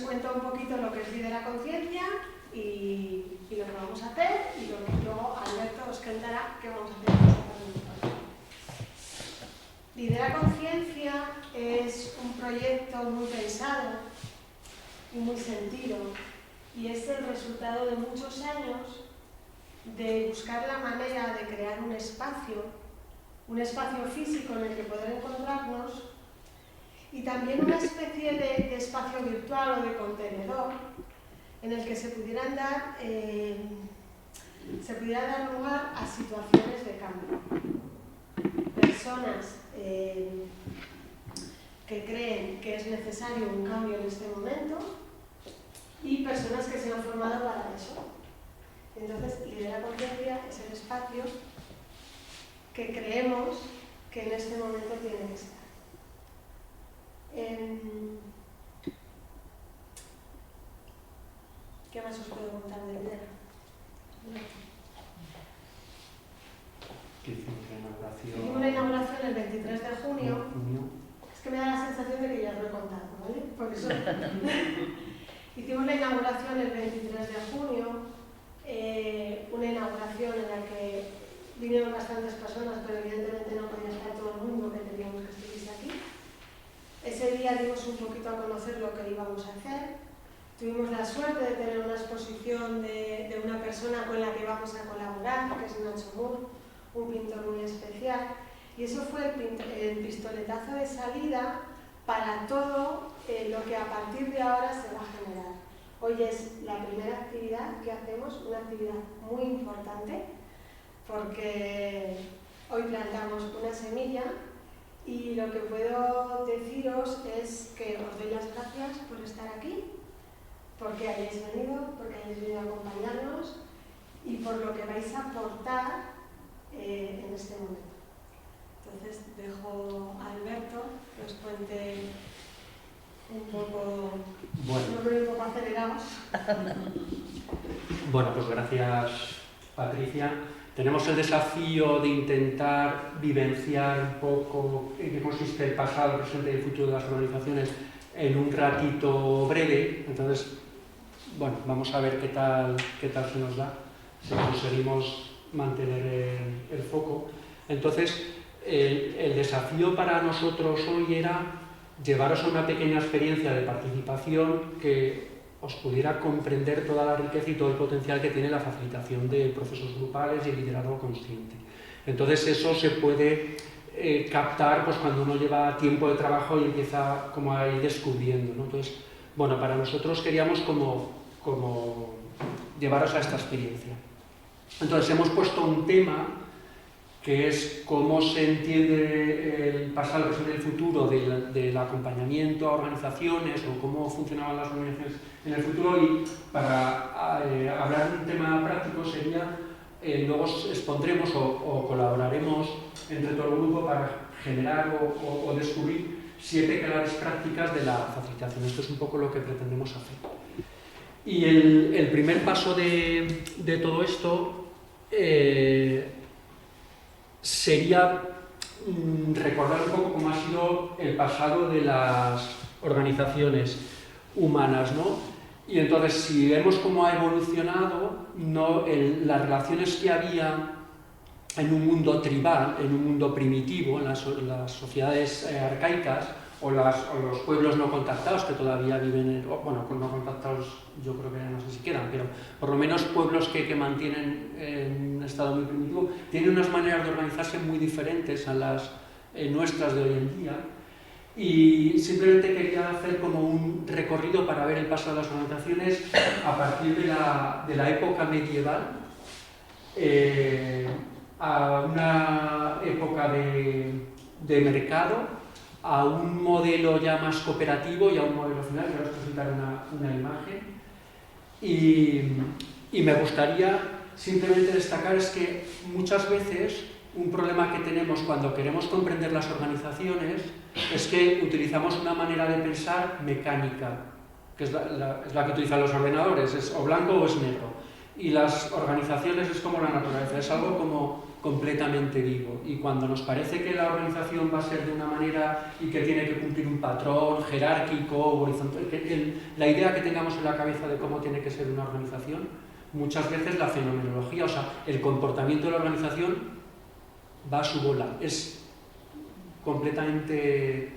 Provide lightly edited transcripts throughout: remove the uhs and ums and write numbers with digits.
cuento un poquito lo que es Lidera Conciencia y lo que vamos a hacer, y luego Alberto os contará qué vamos a hacer exactamente. Lidera Conciencia es un proyecto muy pensado y muy sentido, y es el resultado de muchos años de buscar la manera de crear un espacio físico en el que poder encontrarnos, y también una especie de espacio virtual o de contenedor en el que se pudiera dar lugar a situaciones de cambio. Personas que creen que es necesario un cambio en este momento y personas que se han formado para eso. Entonces, Lidera Conciencia es el espacio que creemos que en este momento tiene que estar. ¿Qué más os puedo contar de Lidera? Hicimos la inauguración el 23 de junio. Es que me da la sensación de que ya os lo he contado, ¿vale? Por eso. Hicimos la inauguración el 23 de junio, una inauguración en la que vinieron bastantes personas, pero evidentemente no podía estar todo el mundo que teníamos que estuviese aquí. Ese día dimos un poquito a conocer lo que íbamos a hacer. Tuvimos la suerte de tener una exposición de una persona con la que vamos a colaborar, que es Nacho Moore, un pintor muy especial. Y eso fue el pistoletazo de salida para todo lo que a partir de ahora se va a generar. Hoy es la primera actividad que hacemos, una actividad muy importante, porque hoy plantamos una semilla, y lo que puedo deciros es que os doy las gracias por estar aquí, porque hayáis venido a acompañarnos y por lo que vais a aportar en este momento. Entonces dejo a Alberto que os cuente un poco, un poco acelerados. Bueno, pues gracias, Patricia. Tenemos el desafío de intentar vivenciar un poco en qué consiste el pasado, el presente y el futuro de las organizaciones en un ratito breve. Entonces, bueno, vamos a ver qué tal se nos da, si conseguimos mantener el foco. Entonces, el desafío para nosotros hoy era llevaros a una pequeña experiencia de participación que os pudiera comprender toda la riqueza y todo el potencial que tiene la facilitación de procesos grupales y el liderazgo consciente. Entonces eso se puede captar pues, cuando uno lleva tiempo de trabajo y empieza como a ir descubriendo, ¿no? Entonces, bueno, para nosotros queríamos como llevaros a esta experiencia. Entonces hemos puesto un tema que es cómo se entiende el pasado, el presente y el futuro del acompañamiento a organizaciones, o cómo funcionaban las organizaciones en el futuro, y para hablar de un tema práctico sería, luego expondremos o colaboraremos entre todo el grupo para generar o descubrir 7 claves prácticas de la facilitación. Esto es un poco lo que pretendemos hacer. Y el primer paso de todo esto sería recordar un poco cómo ha sido el pasado de las organizaciones humanas, ¿no? Y entonces, si vemos cómo ha evolucionado, las relaciones que había en un mundo tribal, en un mundo primitivo, en las sociedades arcaicas, o los pueblos no contactados que todavía viven, bueno, no contactados yo creo que no sé si quedan, pero por lo menos pueblos que mantienen un estado muy primitivo, tienen unas maneras de organizarse muy diferentes a las nuestras de hoy en día. Y simplemente quería hacer como un recorrido para ver el paso de las organizaciones a partir de la época medieval a una época de mercado, a un modelo ya más cooperativo y a un modelo final, que ahora os presentaré una imagen. Y me gustaría simplemente destacar es que muchas veces un problema que tenemos cuando queremos comprender las organizaciones es que utilizamos una manera de pensar mecánica, que es la que utilizan los ordenadores, es o blanco o es negro. Y las organizaciones es como la naturaleza, es algo como completamente vivo. Y cuando nos parece que la organización va a ser de una manera y que tiene que cumplir un patrón jerárquico, horizontal, la idea que tengamos en la cabeza de cómo tiene que ser una organización, muchas veces la fenomenología, o sea, el comportamiento de la organización va a su bola. Es completamente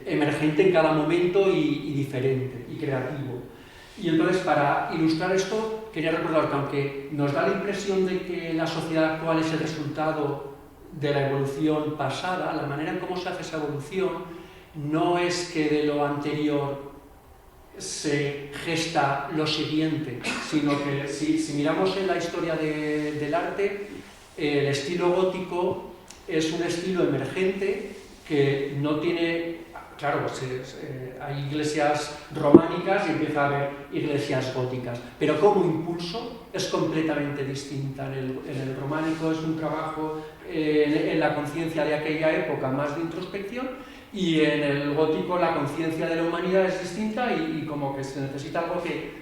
emergente en cada momento y diferente y creativo. Y entonces, para ilustrar esto, quería recordar que aunque nos da la impresión de que la sociedad actual es el resultado de la evolución pasada, la manera en cómo se hace esa evolución no es que de lo anterior se gesta lo siguiente, sino que si miramos en la historia del arte, el estilo gótico es un estilo emergente que no tiene... Claro, hay iglesias románicas y empieza a haber iglesias góticas, pero como impulso es completamente distinta. En el románico es un trabajo en la conciencia de aquella época más de introspección, y en el gótico la conciencia de la humanidad es distinta y como que se necesita algo que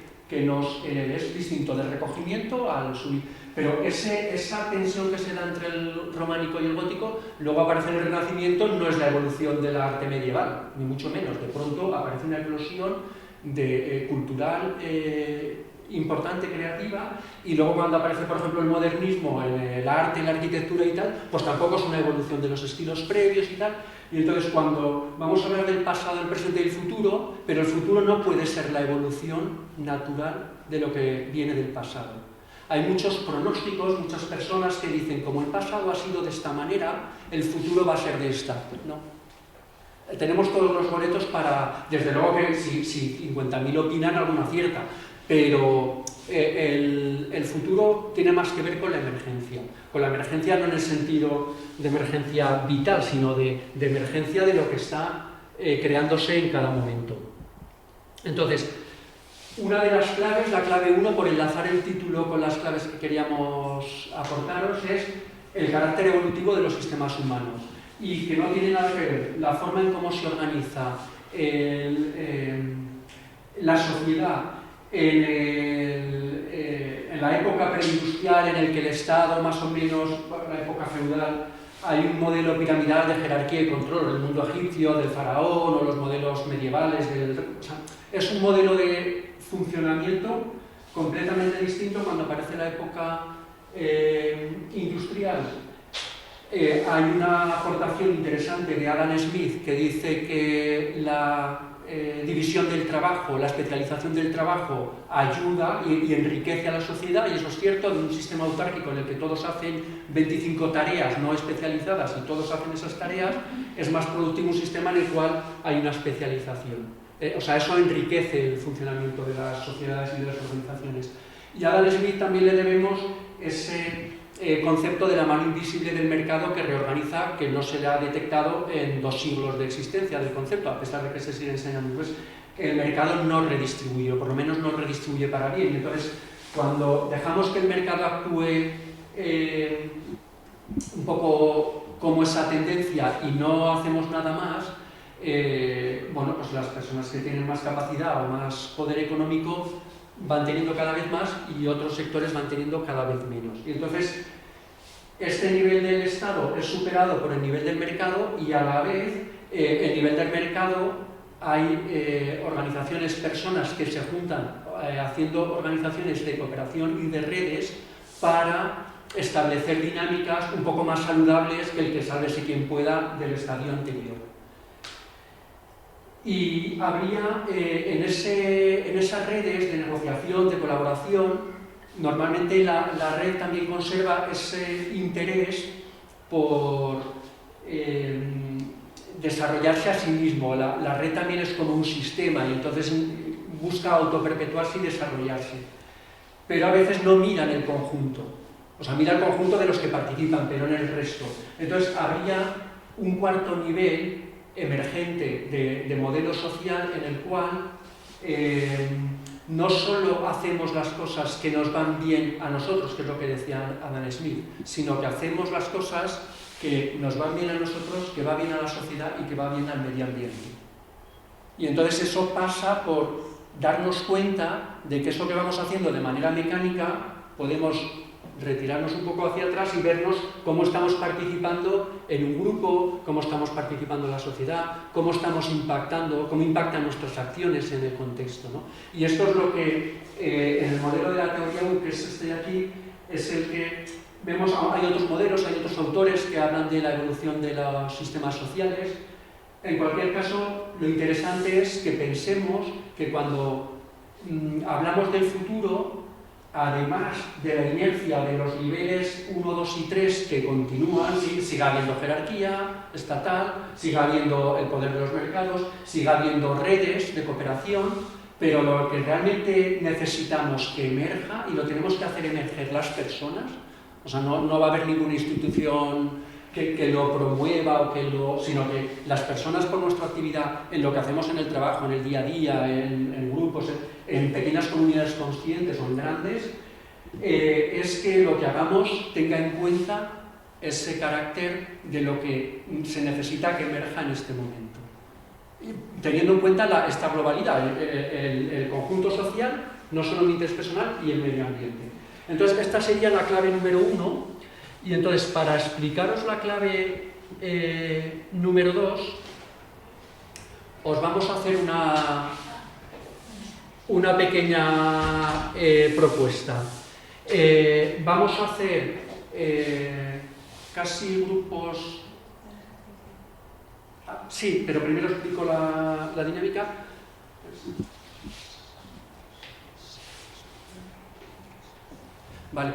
nos es distinto, del recogimiento al subir. Pero esa tensión que se da entre el románico y el gótico, luego aparece en el Renacimiento, no es la evolución del arte medieval, ni mucho menos. De pronto aparece una eclosión cultural importante, creativa, y luego cuando aparece, por ejemplo, el modernismo en el arte, en la arquitectura y tal, pues tampoco es una evolución de los estilos previos y tal. Y entonces cuando vamos a hablar del pasado, el presente y el futuro, pero el futuro no puede ser la evolución natural de lo que viene del pasado. Hay muchos pronósticos, muchas personas que dicen, como el pasado ha sido de esta manera, el futuro va a ser de esta. No. Tenemos todos los boletos para, desde luego que si 50.000 opinan, alguna acierta, pero el futuro tiene más que ver con la emergencia no en el sentido de emergencia vital, sino de emergencia de lo que está creándose en cada momento. Entonces, una de las claves, la clave 1, por enlazar el título con las claves que queríamos aportaros, es el carácter evolutivo de los sistemas humanos, y que no tiene nada que ver la forma en cómo se organiza la sociedad en la época preindustrial, en el que el Estado, más o menos, la época feudal, hay un modelo piramidal de jerarquía y control, el mundo egipcio, del faraón, o los modelos medievales, es un modelo de funcionamiento completamente distinto cuando aparece la época industrial. Hay una aportación interesante de Adam Smith que dice que la división del trabajo, la especialización del trabajo ayuda y enriquece a la sociedad, y eso es cierto. De un sistema autárquico en el que todos hacen 25 tareas no especializadas y todos hacen esas tareas, es más productivo un sistema en el cual hay una especialización. O sea, eso enriquece el funcionamiento de las sociedades y de las organizaciones. Y a Adam Smith también le debemos ese concepto de la mano invisible del mercado que reorganiza, que no se le ha detectado en 2 siglos de existencia del concepto, a pesar de que se sigue enseñando. Pues el mercado no redistribuye, o por lo menos no redistribuye para bien. Entonces, cuando dejamos que el mercado actúe un poco como esa tendencia y no hacemos nada más, bueno, pues las personas que tienen más capacidad o más poder económico van teniendo cada vez más, y otros sectores van teniendo cada vez menos. Y entonces este nivel del Estado es superado por el nivel del mercado, y a la vez el nivel del mercado hay organizaciones, personas que se juntan haciendo organizaciones de cooperación y de redes para establecer dinámicas un poco más saludables que el que sálvese quien pueda del estadio anterior. Y habría en esas redes de negociación, de colaboración, normalmente la red también conserva ese interés por desarrollarse a sí mismo. La red también es como un sistema, y entonces busca autoperpetuarse y desarrollarse. Pero a veces no miran el conjunto, o sea, mira el conjunto de los que participan, pero no el resto. Entonces habría un cuarto nivel emergente de modelo social en el cual no solo hacemos las cosas que nos van bien a nosotros, que es lo que decía Adam Smith, sino que hacemos las cosas que nos van bien a nosotros, que va bien a la sociedad y que va bien al medio ambiente. Y entonces eso pasa por darnos cuenta de que eso que vamos haciendo de manera mecánica podemos retirarnos un poco hacia atrás y vernos cómo estamos participando en un grupo, cómo estamos participando en la sociedad, cómo estamos impactando, cómo impactan nuestras acciones en el contexto, ¿no? Y esto es lo que en el modelo de la teoría, que es este de aquí, es el que vemos. Hay otros modelos, hay otros autores que hablan de la evolución de los sistemas sociales. En cualquier caso, lo interesante es que pensemos que cuando hablamos del futuro, además de la inercia de los niveles 1, 2 y 3 que continúan, siga habiendo jerarquía estatal, siga habiendo el poder de los mercados, siga habiendo redes de cooperación, pero lo que realmente necesitamos que emerja, y lo tenemos que hacer emerger las personas, o sea, no va a haber ninguna institución que lo promueva, sino que las personas por nuestra actividad, en lo que hacemos en el trabajo, en el día a día, en grupos, en pequeñas comunidades conscientes o en grandes, es que lo que hagamos tenga en cuenta ese carácter de lo que se necesita que emerja en este momento. Teniendo en cuenta esta globalidad, el conjunto social, no solo el interés personal y el medio ambiente. Entonces, esta sería la clave número 1. Y entonces, para explicaros la clave número 2, os vamos a hacer una pequeña propuesta. Vamos a hacer casi grupos... Sí, pero primero explico la dinámica. Vale.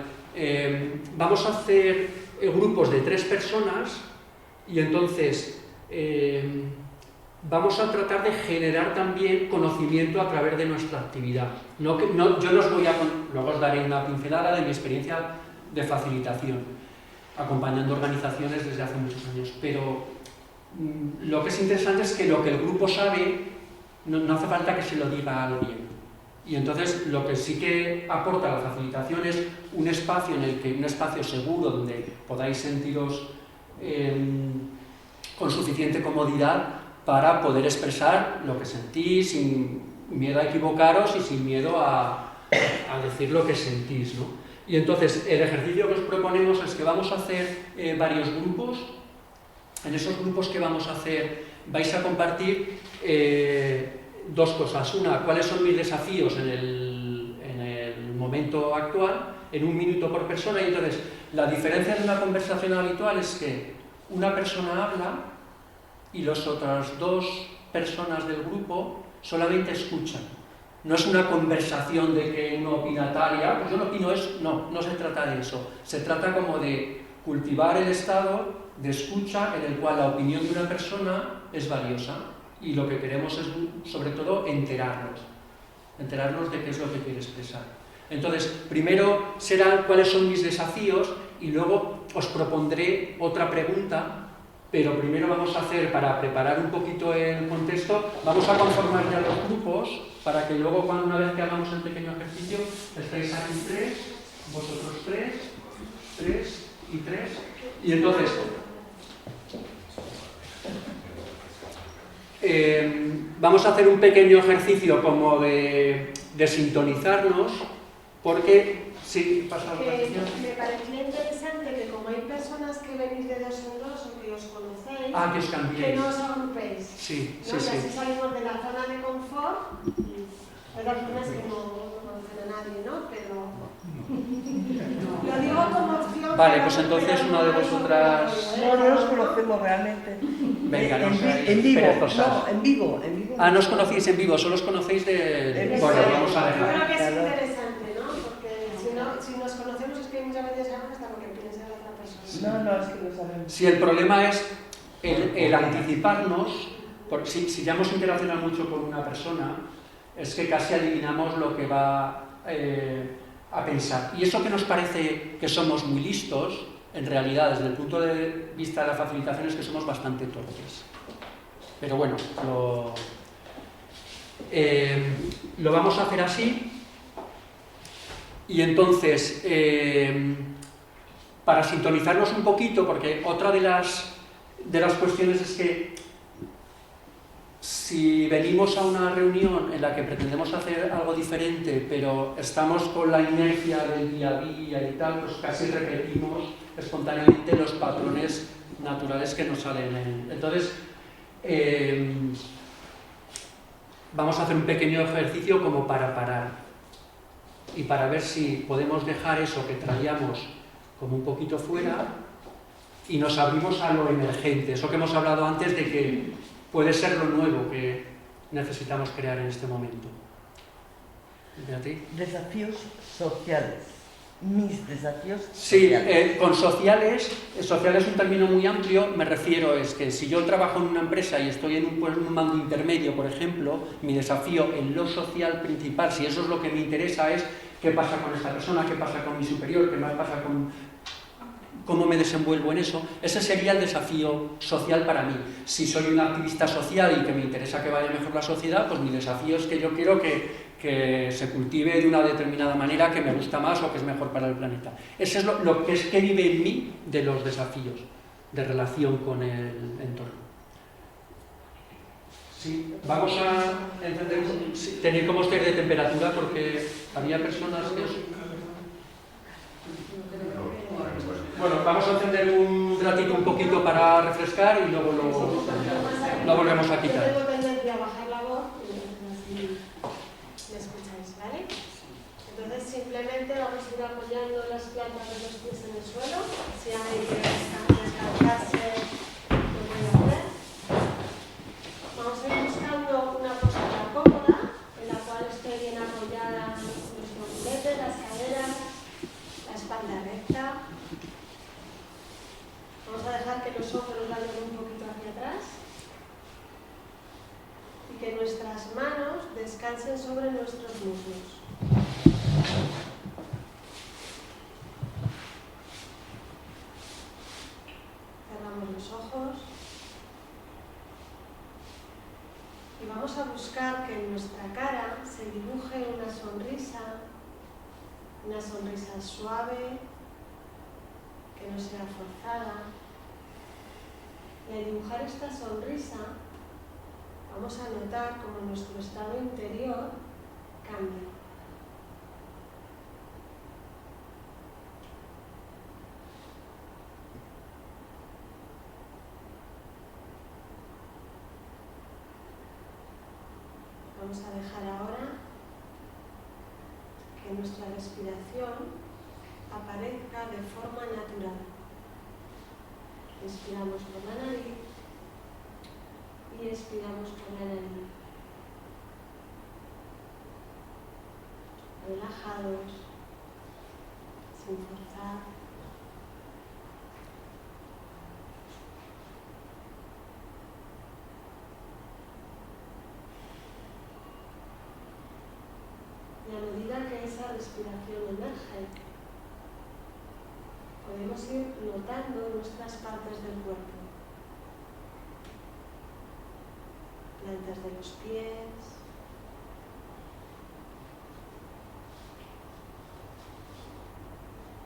Vamos a hacer grupos de 3 personas y entonces vamos a tratar de generar también conocimiento a través de nuestra actividad. Yo luego os daré una pincelada de mi experiencia de facilitación, acompañando organizaciones desde hace muchos años, pero lo que es interesante es que lo que el grupo sabe no hace falta que se lo diga a alguien. Y entonces lo que sí que aporta la facilitación es un espacio seguro donde podáis sentiros con suficiente comodidad para poder expresar lo que sentís sin miedo a equivocaros y sin miedo a decir lo que sentís, ¿no? Y entonces el ejercicio que os proponemos es que vamos a hacer varios grupos. En esos grupos que vamos a hacer vais a compartir 2 cosas. Una, cuáles son mis desafíos en el momento actual, en 1 minuto por persona. Y entonces, la diferencia de una conversación habitual es que una persona habla y las otras 2 personas del grupo solamente escuchan. No es una conversación de que uno opina tal y pues yo no opino eso. No se trata de eso. Se trata como de cultivar el estado de escucha en el cual la opinión de una persona es valiosa. Y lo que queremos es, sobre todo, enterarnos de qué es lo que quiere expresar. Entonces, primero serán cuáles son mis desafíos y luego os propondré otra pregunta, pero primero vamos a hacer, para preparar un poquito el contexto, vamos a conformar ya los grupos para que luego, una vez que hagamos el pequeño ejercicio, estéis aquí 3, vosotros 3 y 3, y entonces... vamos a hacer un pequeño ejercicio como de sintonizarnos, porque sí, pasa algo. Me parecía interesante que como hay personas que venís de 2 en 2 o que os conocéis, que os cambiéis, que no os agrupéis, sí, ¿no? Y así salimos de la zona de confort. Hay personas que no conocen a nadie, ¿no? Pero lo digo como opción. Vale, pues entonces una de vosotras... No nos conocemos realmente. Venga, no seáis en vivo, perezosas. no, en vivo. No os conocéis en vivo, solo os conocéis de... Bueno, vamos a Yo creo dejar. que es interesante, ¿no? Porque si nos conocemos es que muchas veces sabemos hasta lo que piensa la otra persona. No, es que lo sabemos. Si el problema es el anticiparnos, porque si ya hemos interaccionado mucho con una persona, es que casi adivinamos lo que va a pensar. Y eso que nos parece que somos muy listos, en realidad, desde el punto de vista de la facilitación, es que somos bastante torpes. Pero bueno, lo vamos a hacer así. Y entonces, para sintonizarnos un poquito, porque otra de las cuestiones es que si venimos a una reunión en la que pretendemos hacer algo diferente, pero estamos con la inercia del día a día y tal, pues casi repetimos espontáneamente los patrones naturales que nos salen. Entonces, vamos a hacer un pequeño ejercicio como para parar y para ver si podemos dejar eso que traíamos como un poquito fuera y nos abrimos a lo emergente, eso que hemos hablado antes de que puede ser lo nuevo que necesitamos crear en este momento. ¿Beatriz? Desafíos sociales. Mis desafíos Sí, sociales. con sociales es un término muy amplio, me refiero es que si yo trabajo en una empresa y estoy en un mando intermedio, por ejemplo, mi desafío en lo social principal, si eso es lo que me interesa, es qué pasa con esta persona, qué pasa con mi superior, qué más pasa con cómo me desenvuelvo en eso. Ese sería el desafío social para mí. Si soy un activista social y que me interesa que vaya mejor la sociedad, pues mi desafío es que yo quiero que se cultive de una determinada manera que me gusta más o que es mejor para el planeta. Ese es lo que es que vive en mí de los desafíos de relación con el entorno. Sí, vamos a entender, tener cómo estáis de temperatura porque había personas que... Bueno, vamos a encender un ratito un poquito para refrescar y luego lo volvemos a quitar. Yo tengo tendencia a bajar la voz y me escucháis, ¿vale? Entonces simplemente vamos a ir apoyando las plantas de los pies en el suelo. Si hay que descansarse, lo voy a hacer. Vamos a ir buscando una postura cómoda en la cual esté bien apoyada los mojinetes, las caderas, la espalda recta. Vamos a dejar que los hombros vayan un poquito hacia atrás y que nuestras manos descansen sobre nuestros muslos. Cerramos los ojos y vamos a buscar que en nuestra cara se dibuje una sonrisa suave, que no sea forzada. Y al dibujar esta sonrisa, vamos a notar cómo nuestro estado interior cambia. Vamos a dejar ahora que nuestra respiración aparezca de forma natural. Inspiramos por la nariz y expiramos por la nariz. Relajados, sin forzar. Y a medida que esa respiración emerge, podemos ir notando nuestras partes del cuerpo. Plantas de los pies,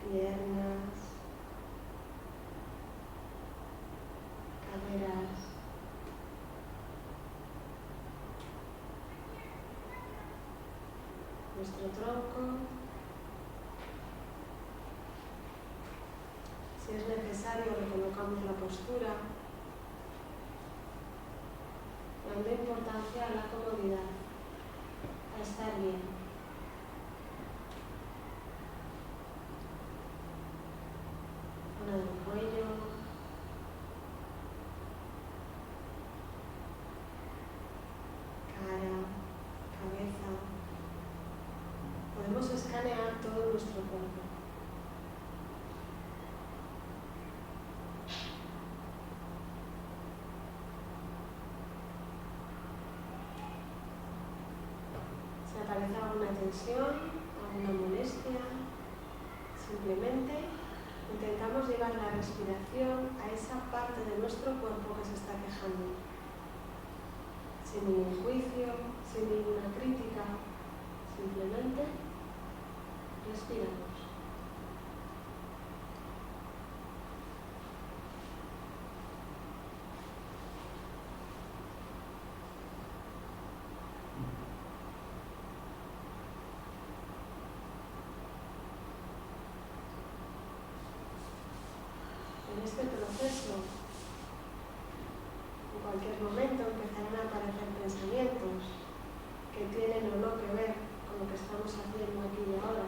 piernas, caderas, nuestro tronco. Si es necesario, recolocamos la postura, dando importancia a la comodidad, a estar bien. Zona del cuello, cara, cabeza. Podemos escanear todo nuestro cuerpo. Si aparece alguna tensión, alguna molestia, simplemente intentamos llevar la respiración a esa parte de nuestro cuerpo que se está quejando, sin ningún juicio, sin ninguna crítica, simplemente respiramos. este proceso, en cualquier momento empezarán a aparecer pensamientos que tienen o no que ver con lo que estamos haciendo aquí y ahora.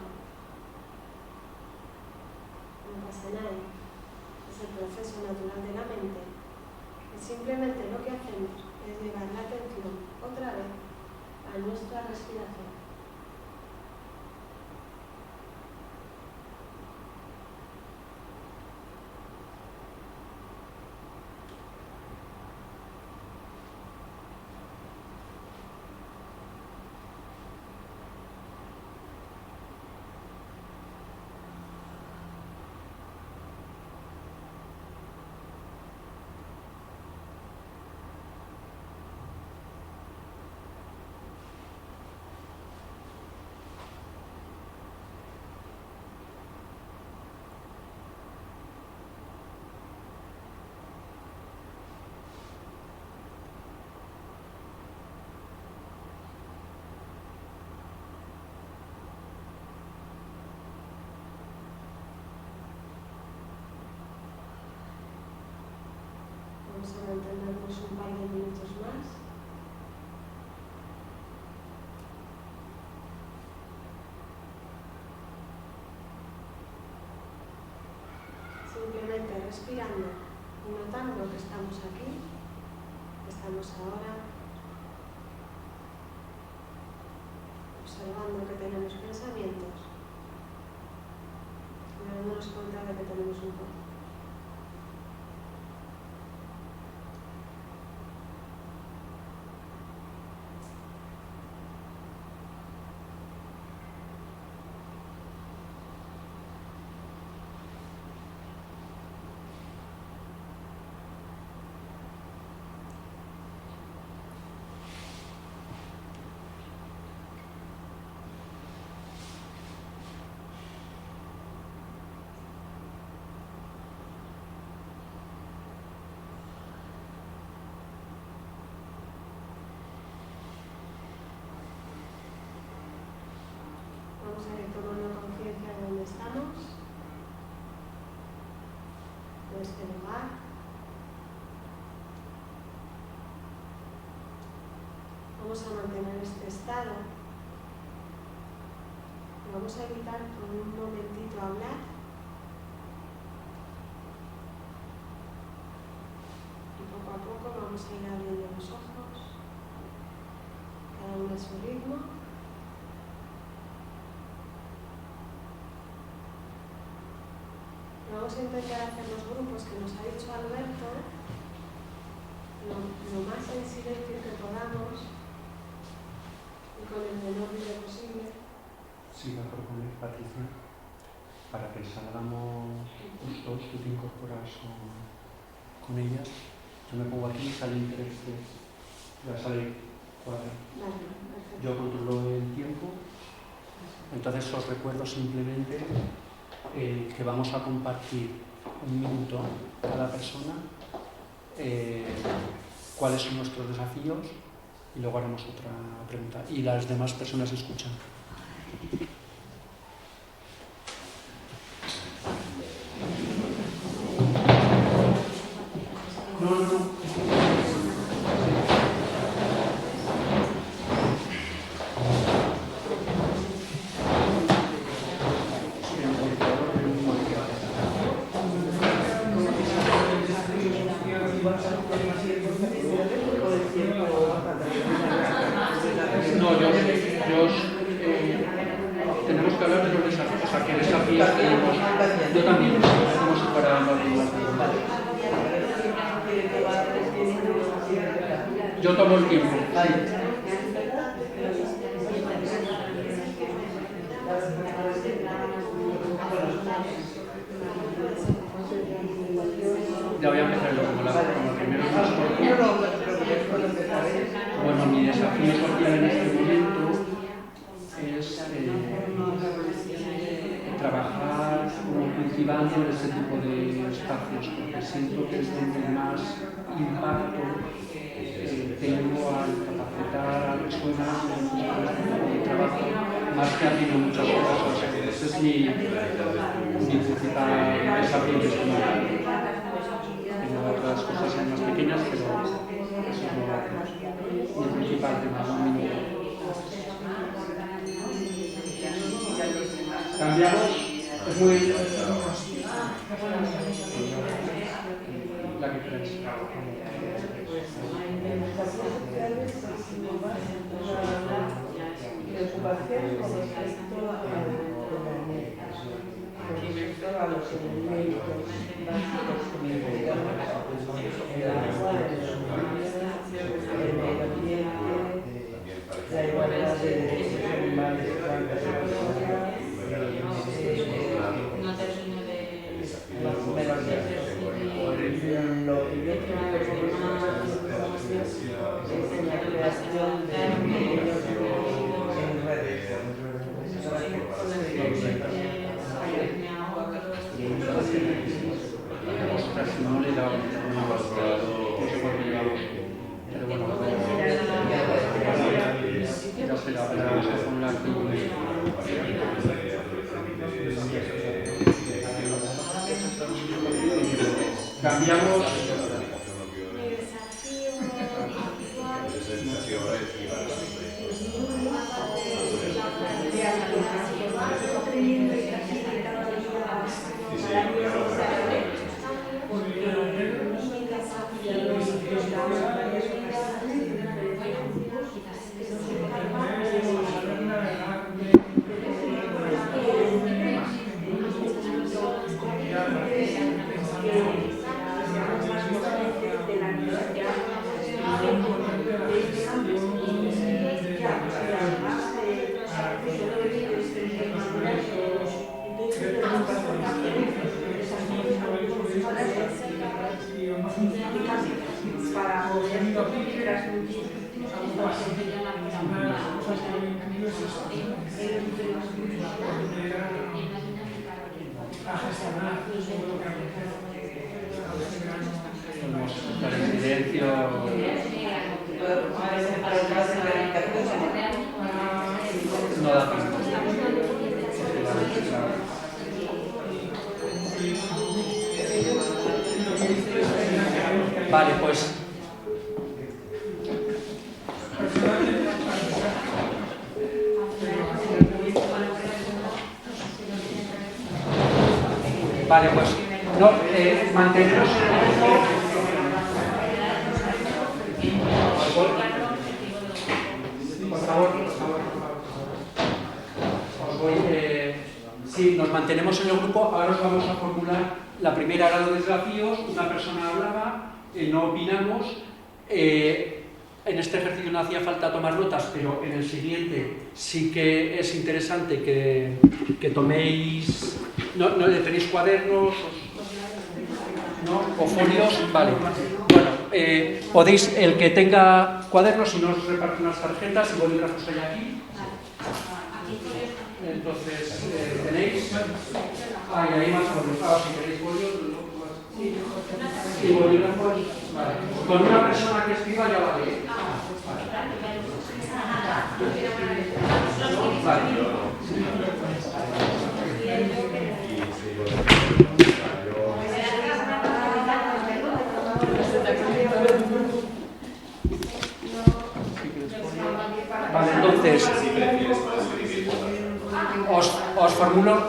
No pasa nada, es el proceso natural de la mente. Y simplemente lo que hacemos es llevar la atención otra vez a nuestra respiración. Vamos a mantenernos un par de minutos más. Simplemente respirando y notando que estamos aquí, que estamos ahora, observando que tenemos pensamientos y dándonos cuenta de que tenemos un cuerpo. Vamos a ir tomando conciencia de dónde estamos, de este lugar. Vamos a mantener este estado y vamos a evitar por un momentito hablar y poco a poco vamos a ir abriendo los ojos, cada uno a su ritmo. Vamos a intentar hacer los grupos que nos ha dicho Alberto lo más en silencio que podamos y con el menor ruido posible. Sí, va a proponer Patricia, para que salgamos justos, tú te incorporas con ellas. Yo me pongo aquí, sale interés, ya sale cuadro. Vale, perfecto. Yo controlo el tiempo, entonces os recuerdo simplemente que vamos a compartir un minuto cada persona, cuáles son nuestros desafíos y luego haremos otra pregunta y las demás personas escuchan. No. Tenemos que hablar de los desafíos, o sea, qué desafíos tenemos. Yo también, vamos a parar Yo tomo el tiempo. Ya voy a empezar como primero más corto. Bueno, mi desafío social en este momento es trabajar como cultivando ese tipo de espacios, porque siento que es donde más impacto tengo al capacitar a personas en mi trabajo, más que haciendo muchas cosas. O sea, ese es mi principal desafío. pequeñas, pero eso es lo principal tema, un minuto. Cambiamos, es muy... La que queráis. Preocupación con respecto a los elementos básicos que me entregan el agua, el medio ambiente, la igualdad de derechos animales, plantas y personas, más o menos lo que yo creo que es más es la creación de pequeños en redes. Casi no le he dado no sé por qué llevamos, pero bueno, ya se la vamos a poner aquí. Cambiamos. Para poder transmitir El silencio. No da tiempo. Vale, pues. Vale, pues. No, manteneros en el grupo. Por favor. Os voy. Sí, nos mantenemos en el grupo. Ahora os vamos a formular. La primera era los desafíos. Una persona hablaba. No opinamos. En este ejercicio no hacía falta tomar notas, pero en el siguiente sí que es interesante que toméis. ¿No tenéis cuadernos? ¿No? ¿O folios? Vale. Bueno, podéis, el que tenga cuadernos, si no os reparten unas tarjetas y bolígrafos hay aquí. Entonces, ¿tenéis? Ah, y ahí más folios. Ah, si queréis folios. Y bolígrafos. Vale. Con una persona que escriba ya vale. Vale. Vale, entonces os formulo.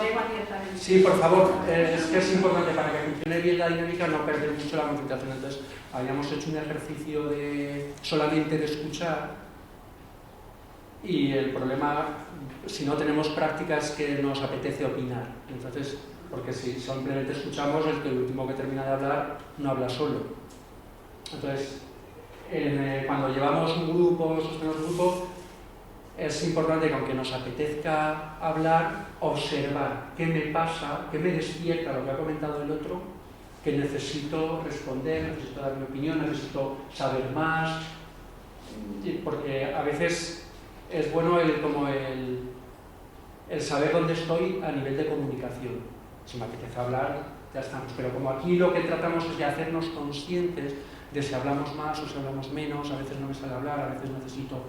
Sí, por favor, es que es importante para que funcione bien la dinámica no perder mucho la concentración. Entonces, habíamos hecho un ejercicio solamente de escuchar y el problema, si no tenemos prácticas, es que nos apetece opinar. Entonces, porque si simplemente escuchamos, el último que termina de hablar no habla solo. Entonces, cuando llevamos un grupo, sostenemos un grupo, es importante que aunque nos apetezca hablar, observar qué me pasa, qué me despierta lo que ha comentado el otro, que necesito responder, necesito dar mi opinión, necesito saber más, porque a veces es bueno el saber dónde estoy a nivel de comunicación. Si me apetece hablar, ya estamos, pero como aquí lo que tratamos es de hacernos conscientes de si hablamos más o si hablamos menos, a veces no me sale hablar, a veces necesito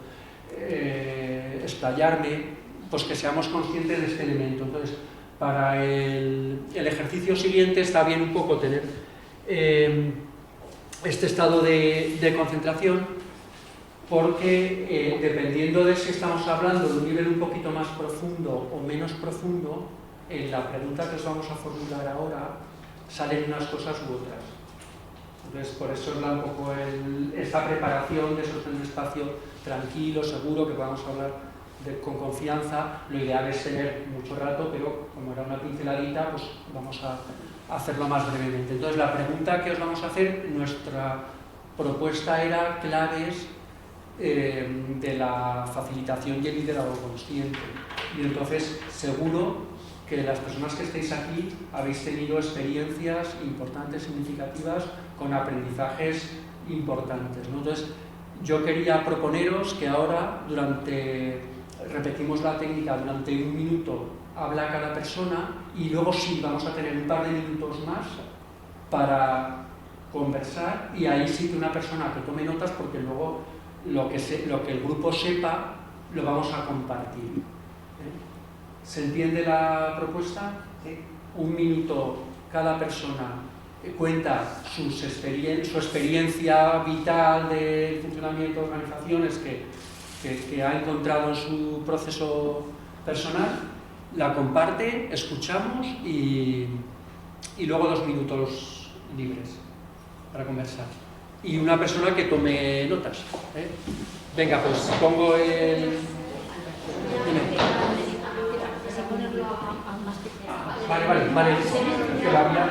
explayarme, pues que seamos conscientes de este elemento. Entonces, para el ejercicio siguiente está bien un poco tener este estado de concentración, porque dependiendo de si estamos hablando de un nivel un poquito más profundo o menos profundo, en la pregunta que os vamos a formular ahora salen unas cosas u otras. Entonces, por eso es un poco esta preparación de eso, en un espacio tranquilo, seguro, que podamos hablar con confianza. Lo ideal es tener mucho rato, pero como era una pinceladita, pues vamos a hacerlo más brevemente. Entonces, la pregunta que os vamos a hacer, nuestra propuesta era claves de la facilitación y el liderazgo consciente. Y entonces, seguro que las personas que estáis aquí habéis tenido experiencias importantes, significativas, con aprendizajes importantes, ¿no? Entonces, yo quería proponeros que ahora, repetimos la técnica, durante 1 minuto habla cada persona y luego sí, vamos a tener un par de minutos más para conversar, y ahí sí que una persona que tome notas, porque luego lo que el grupo sepa lo vamos a compartir. ¿Se entiende la propuesta? Sí. 1 minuto cada persona cuenta su experiencia vital de funcionamiento de organizaciones que ha encontrado en su proceso personal, la comparte, escuchamos y luego 2 minutos libres para conversar. Y una persona que tome notas. Venga, pues pongo el... Vale. Que la había...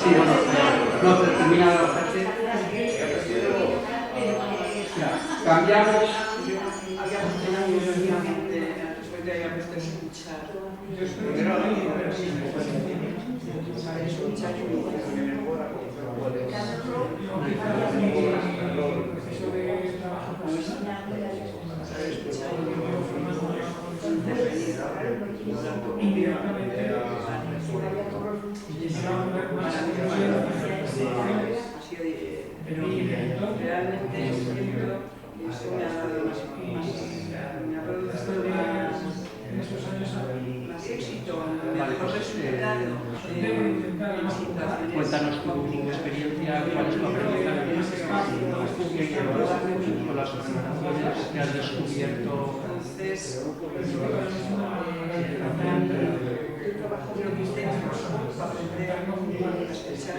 Sí, bueno, no, termina la parte. Cambiamos. Habíamos tenido últimamente después de escuchar. Realmente siento que eso me ha dado más producido más éxito, mejor resultado. Cuéntanos tu experiencia, cuál es tu aprendizaje con las organizaciones que has descubierto. Entonces, lo que usted nos aprender a expresar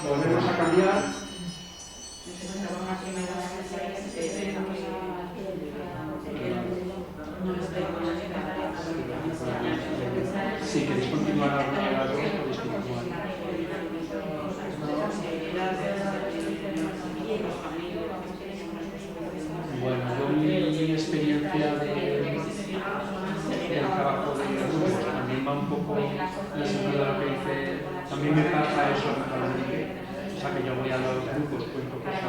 Volvemos continuar alguna de las dos, podéis continuar. Bueno, yo mi experiencia del trabajo de grupos también va un poco en el sentido de lo que dice, también me pasa eso que o sea, que yo voy a los grupos, cuento cosas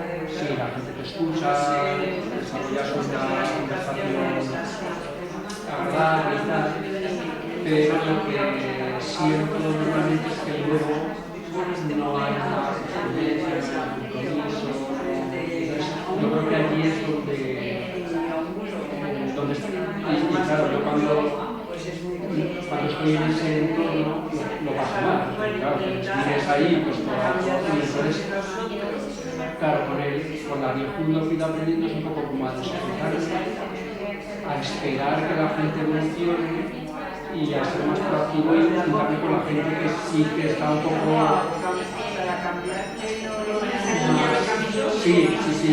y sí, la gente te escucha, desarrollas una conversación agradable y tal, pero lo que siento normalmente es que luego no hay una confidencia, no hay un compromiso. Yo creo que allí es donde y claro, yo cuando estoy en ese entorno lo paso mal, claro, vives ahí, pues por algo, y entonces, claro, con la viejuno lo que he ido aprendiendo es un poco como a despertar, a esperar que la gente evolucione y a ser más proactivo y también con la gente que sí que está un poco sí,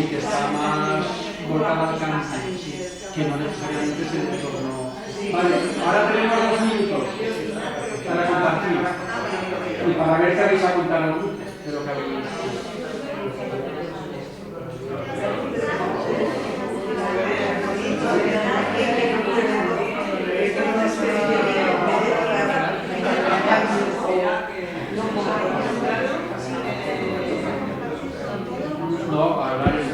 que está más volcada al cambio, sí, que no necesariamente es el entorno. Vale, ahora tenemos 2 minutos para compartir y para ver qué habéis a contar al grupo de lo que habéis visto. No, para hablar en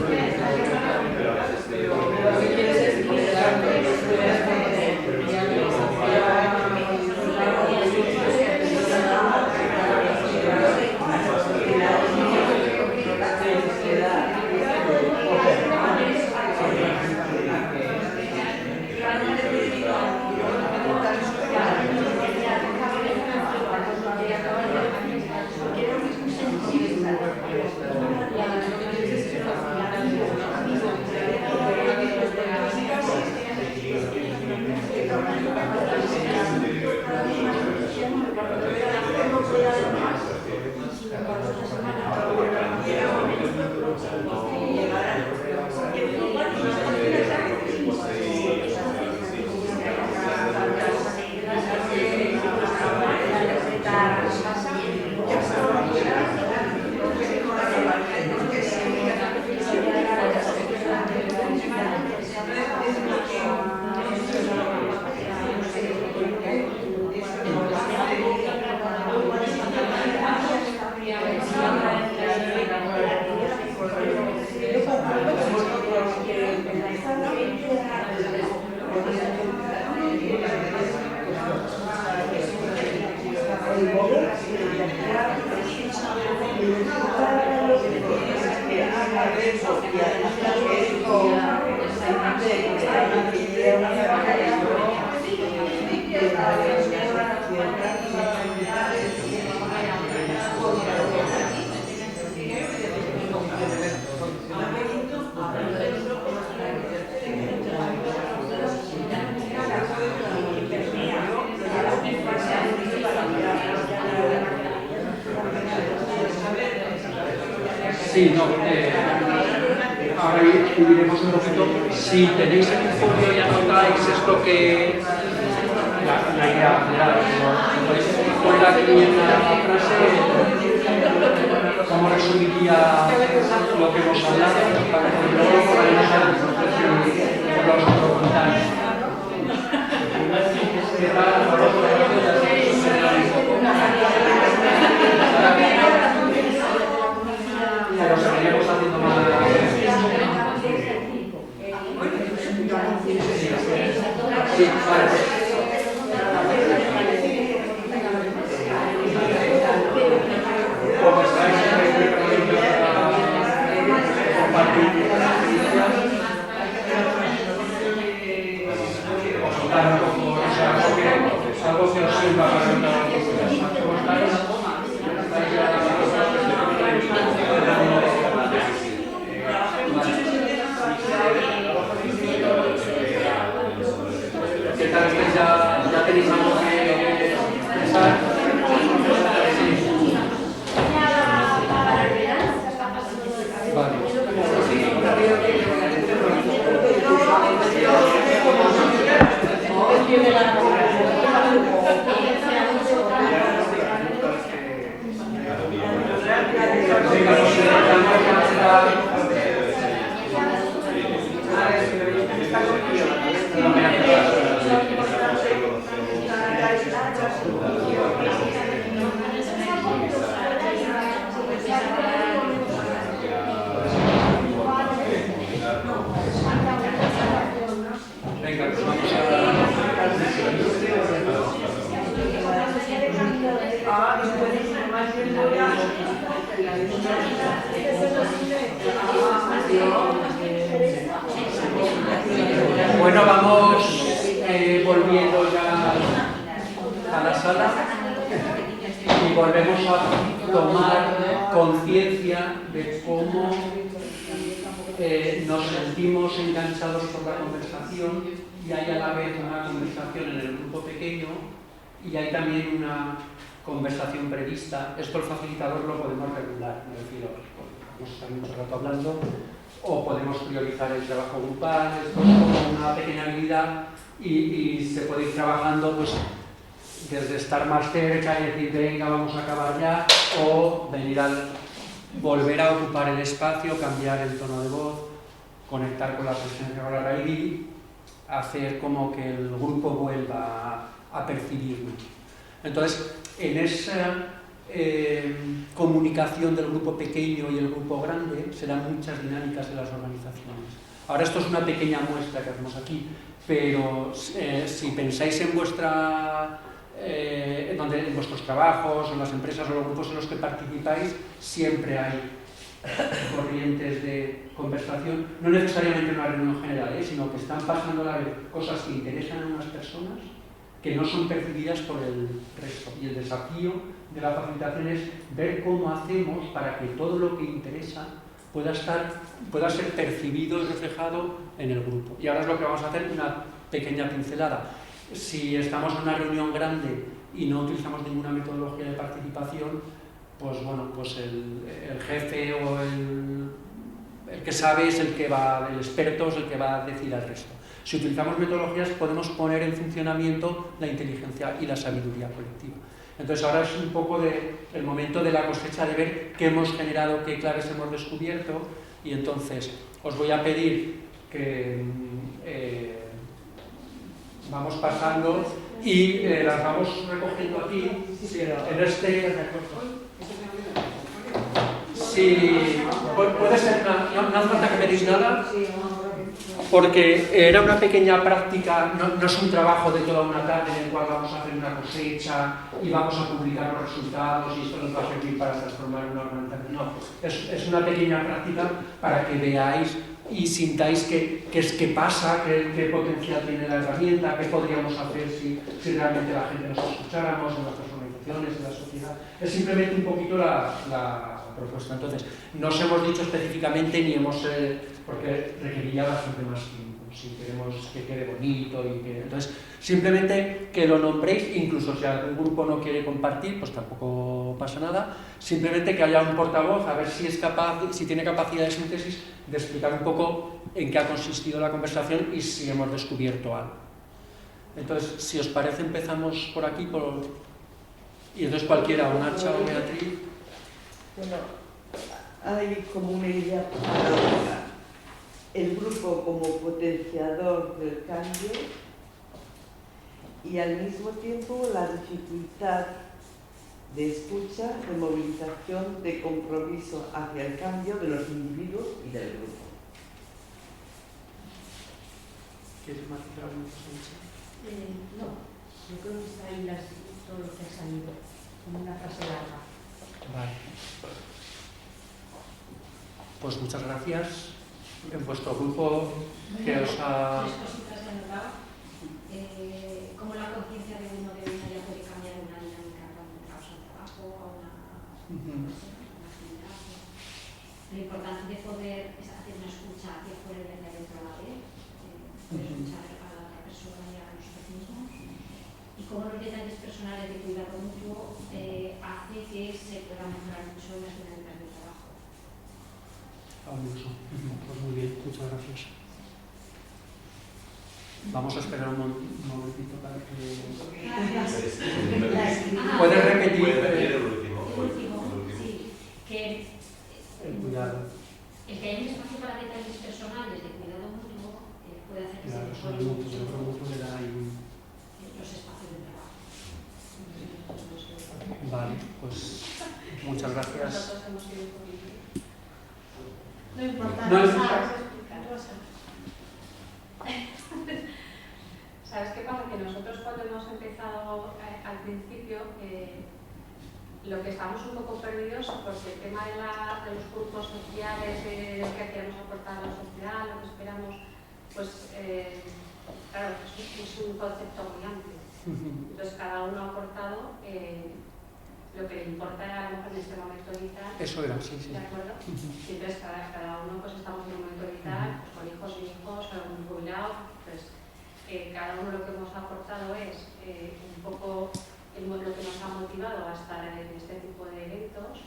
Sí, no, ahora iremos un poquito. Si tenéis el folio y anotáis esto que la idea general, podéis poner aquí en la frase cómo resumiría lo que hemos hablado, para que luego podamos hacer los comentarios. ¿Qué tal? Pero seguiremos haciendo más. Sí, vale. Como estáis compartir os contar un poco, algo que os sirva para contar ¿cómo estáis? ¿Qué tal estáis? ¿Ya tenéis algo que pensar? Vale. Venga, pues vamos a... Bueno, vamos volviendo ya a la sala y volvemos a tomar conciencia de cómo nos sentimos enganchados por la conversación y hay a la vez una conversación en el grupo pequeño y hay también una conversación prevista. Esto el facilitador lo podemos regular, es decir, podemos estar mucho rato hablando o podemos priorizar el trabajo grupal. Esto es como una pequeña habilidad y se puede ir trabajando pues, desde estar más cerca y decir venga, vamos a acabar ya, o venir al volver a ocupar el espacio, cambiar el tono de voz, conectar con la presencia con la raíz y hacer como que el grupo vuelva a percibirnos. Entonces, en esa comunicación del grupo pequeño y el grupo grande se dan muchas dinámicas de las organizaciones. Ahora esto es una pequeña muestra que hacemos aquí, pero si pensáis en en vuestros trabajos, en las empresas o los grupos en los que participáis, siempre hay corrientes de conversación, no necesariamente en una reunión general, sino que están pasando a la vez cosas que interesan a unas personas que no son percibidas por el resto. Y el desafío de la facilitación es ver cómo hacemos para que todo lo que interesa pueda ser percibido y reflejado en el grupo. Y ahora es lo que vamos a hacer, una pequeña pincelada. Si estamos en una reunión grande y no utilizamos ninguna metodología de participación, pues bueno, pues el jefe o el que sabe es el experto es el que va a decir al resto. Si utilizamos metodologías podemos poner en funcionamiento la inteligencia y la sabiduría colectiva. Entonces ahora es un poco el momento de la cosecha, de ver qué hemos generado, qué claves hemos descubierto, y entonces os voy a pedir que vamos pasando y las vamos recogiendo aquí en este... Sí, puede ser, no hace falta que me deis nada, porque era una pequeña práctica, no es un trabajo de toda una tarde en el cual vamos a hacer una cosecha y vamos a publicar los resultados y esto nos va a servir para transformar una organización. No, es una pequeña práctica para que veáis y sintáis qué pasa, qué potencial tiene la herramienta, qué podríamos hacer si realmente la gente nos escucháramos en nuestras organizaciones, en la sociedad. Es simplemente un poquito la propuesta. Entonces, no os hemos dicho específicamente ni hemos... porque requeriría bastante más tiempo, si queremos que quede bonito y que... Entonces, simplemente que lo nombréis, incluso si algún grupo no quiere compartir, pues tampoco pasa nada, simplemente que haya un portavoz, a ver si es capaz, si tiene capacidad de síntesis, de explicar un poco en qué ha consistido la conversación y si hemos descubierto algo. Entonces, si os parece, empezamos por aquí, y entonces cualquiera, o Nacha o Beatriz. Bueno, hay como una idea paradójica. El grupo como potenciador del cambio y al mismo tiempo la dificultad de escucha, de movilización, de compromiso hacia el cambio de los individuos y del grupo. ¿Quieres matizar alguna cosa? No, yo creo que está ahí todo lo que ha salido, como una frase larga. Vale. Pues muchas gracias. En vuestro grupo, que os ha... Tres cositas he notado. Como la conciencia de uno de una ya puede cambiar una dinámica cuando entramos al trabajo, a una actividad. La importancia de poder hacer una escucha hacia afuera y hacia adentro a la vez. Poder escuchar a la otra persona y a nosotros mismos. Y cómo los detalles personales de cuidado mutuo hace que se pueda mejorar mucho las dinámicas del trabajo. Fabuloso. Pues muy bien, muchas gracias. Vamos a esperar un momentito para que... Gracias. ¿Puedes repetir? ¿Puedes repetir el último? El último, sí, que El cuidado. el que haya un espacio para detalles personales de cuidado mutuo puede hacer que Claro, se son mejoren muchos, el otro mutuo le da ahí un... los espacios de trabajo. Vale, pues muchas gracias. Nosotros hemos sido un poquito. No importa, No, Rosa, Rosa. ¿Sabes qué pasa? Que nosotros cuando hemos empezado al principio, lo que estamos un poco perdidos porque el tema de los grupos sociales, de lo que queremos aportar a la sociedad, lo que esperamos, pues claro, es un concepto muy amplio. Entonces cada uno ha aportado lo que le importa a lo mejor en este momento vital. Eso era, sí, sí. ¿De acuerdo? Y entonces cada uno pues estamos en un momento vital, pues, con hijos y hijos, o un jubilado, pues cada uno lo que hemos aportado es un poco lo que nos ha motivado a estar en este tipo de eventos,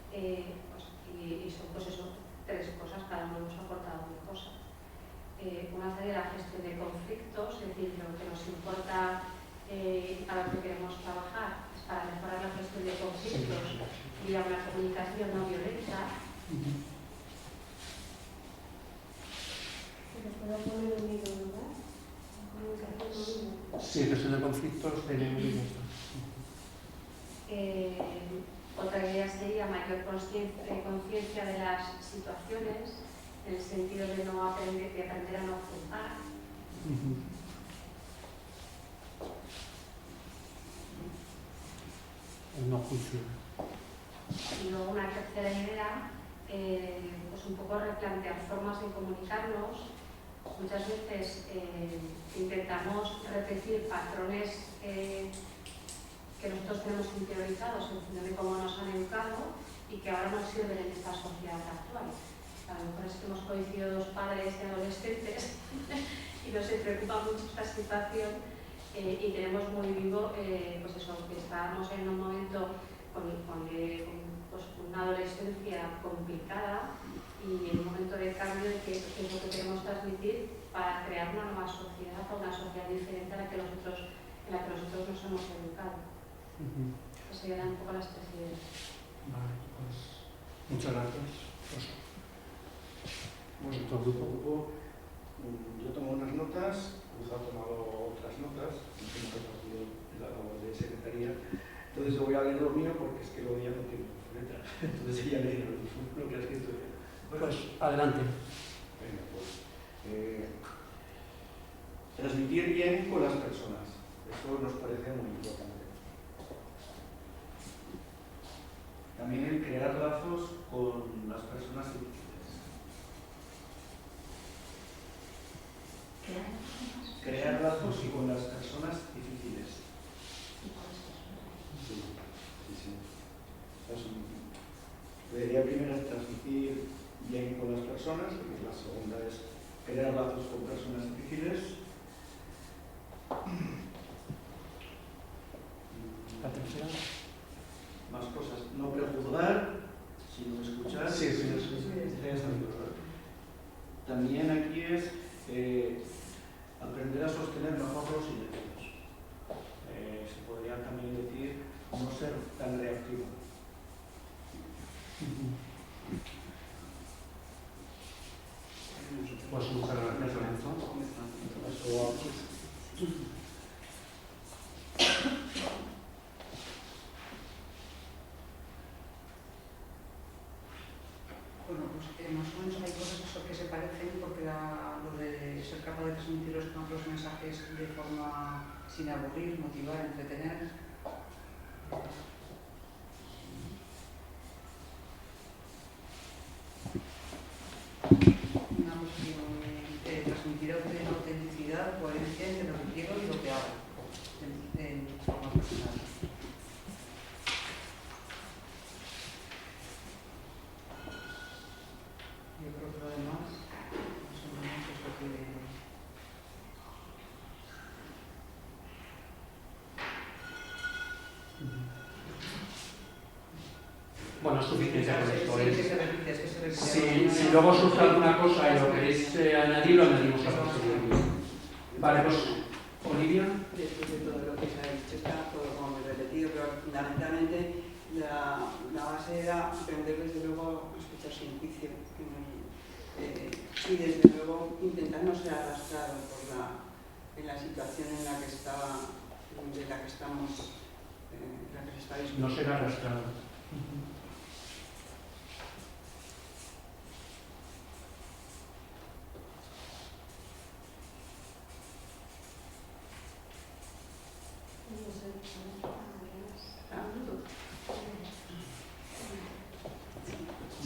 pues, y son pues eso, tres cosas, cada uno hemos aportado una cosa. Una sería la gestión de conflictos, es decir, lo que nos importa para lo que queremos trabajar es para mejorar la gestión de conflictos y una comunicación no violenta. Se puede poner unido, ¿verdad? Comunicación unida. Sí, gestión de conflictos de neuronas. Otra idea sería mayor conciencia de las situaciones, en el sentido de aprender a no juzgar. El no juicio. Y luego una tercera idea, pues un poco replantear formas de comunicarnos. Muchas veces intentamos repetir patrones que nosotros tenemos interiorizados en función de cómo nos han educado y que ahora nos sirven en esta sociedad actual. A lo mejor es que hemos coincidido dos padres y adolescentes y nos preocupa mucho esta situación y tenemos muy vivo pues eso, que estábamos en un momento con pues una adolescencia complicada y en un momento de cambio de que es lo que queremos transmitir para crear una nueva sociedad o una sociedad diferente a la que nosotros nos hemos educado. Pues serían un poco las tres ideas. Vale, pues muchas gracias. Bueno, yo tomo unas notas, Luz ha tomado otras notas, hemos repartido la labor de secretaría. Entonces yo voy a leer lo mío porque es que lo ya no tiene letra. Entonces ella lee lo que ha escrito ella. Pues adelante. Venga, pues. Transmitir bien con las personas. Eso nos parece muy importante. También el crear lazos con las personas difíciles. Crear lazos y con las personas difíciles. Sí, sí, sí. La idea primera es transmitir bien con las personas, y la segunda es crear lazos con personas difíciles. La tercera. Más cosas, no prejuzgar, sino escuchar. Sí, sí, sí. También aquí es aprender a sostener mejor los silencios. Se podría también decir no ser tan reactivo. Pues muchas gracias, Lorenzo. Bueno, pues más o menos hay cosas que se parecen porque lo de ser capaz de transmitir los mensajes de forma sin aburrir, motivar, entretener. Una cuestión de transmitir autenticidad, coherencia entre lo que quiero y lo que hago en forma personal. Yo creo que lo demás más o menos es lo que... Bueno, es suficiente con esto. Sí, que se repite, es que se repite. Si luego surge alguna cosa y lo queréis añadir, lo añadimos a posteriori. Vale, pues, Olivia. Después de todo lo que se ha dicho está todo como muy repetido, pero fundamentalmente la base era aprender desde luego a escuchar sin juicio y desde luego intentar no ser arrastrado en la situación en la que estamos, en la que se está discutiendo. No ser arrastrado.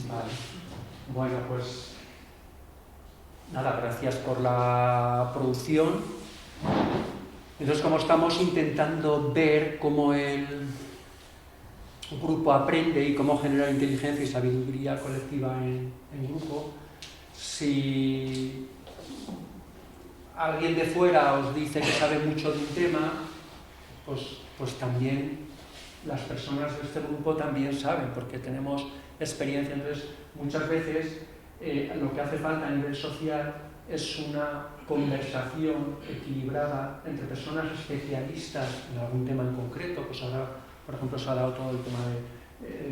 Vale. Bueno, pues nada, gracias por la producción. Entonces, como estamos intentando ver cómo el grupo aprende y cómo genera inteligencia y sabiduría colectiva en grupo, si alguien de fuera os dice que sabe mucho de un tema, pues también las personas de este grupo también saben, porque tenemos experiencia. Entonces, muchas veces lo que hace falta a nivel social es una conversación equilibrada entre personas especialistas en algún tema en concreto. Pues ahora, por ejemplo, se ha dado todo el tema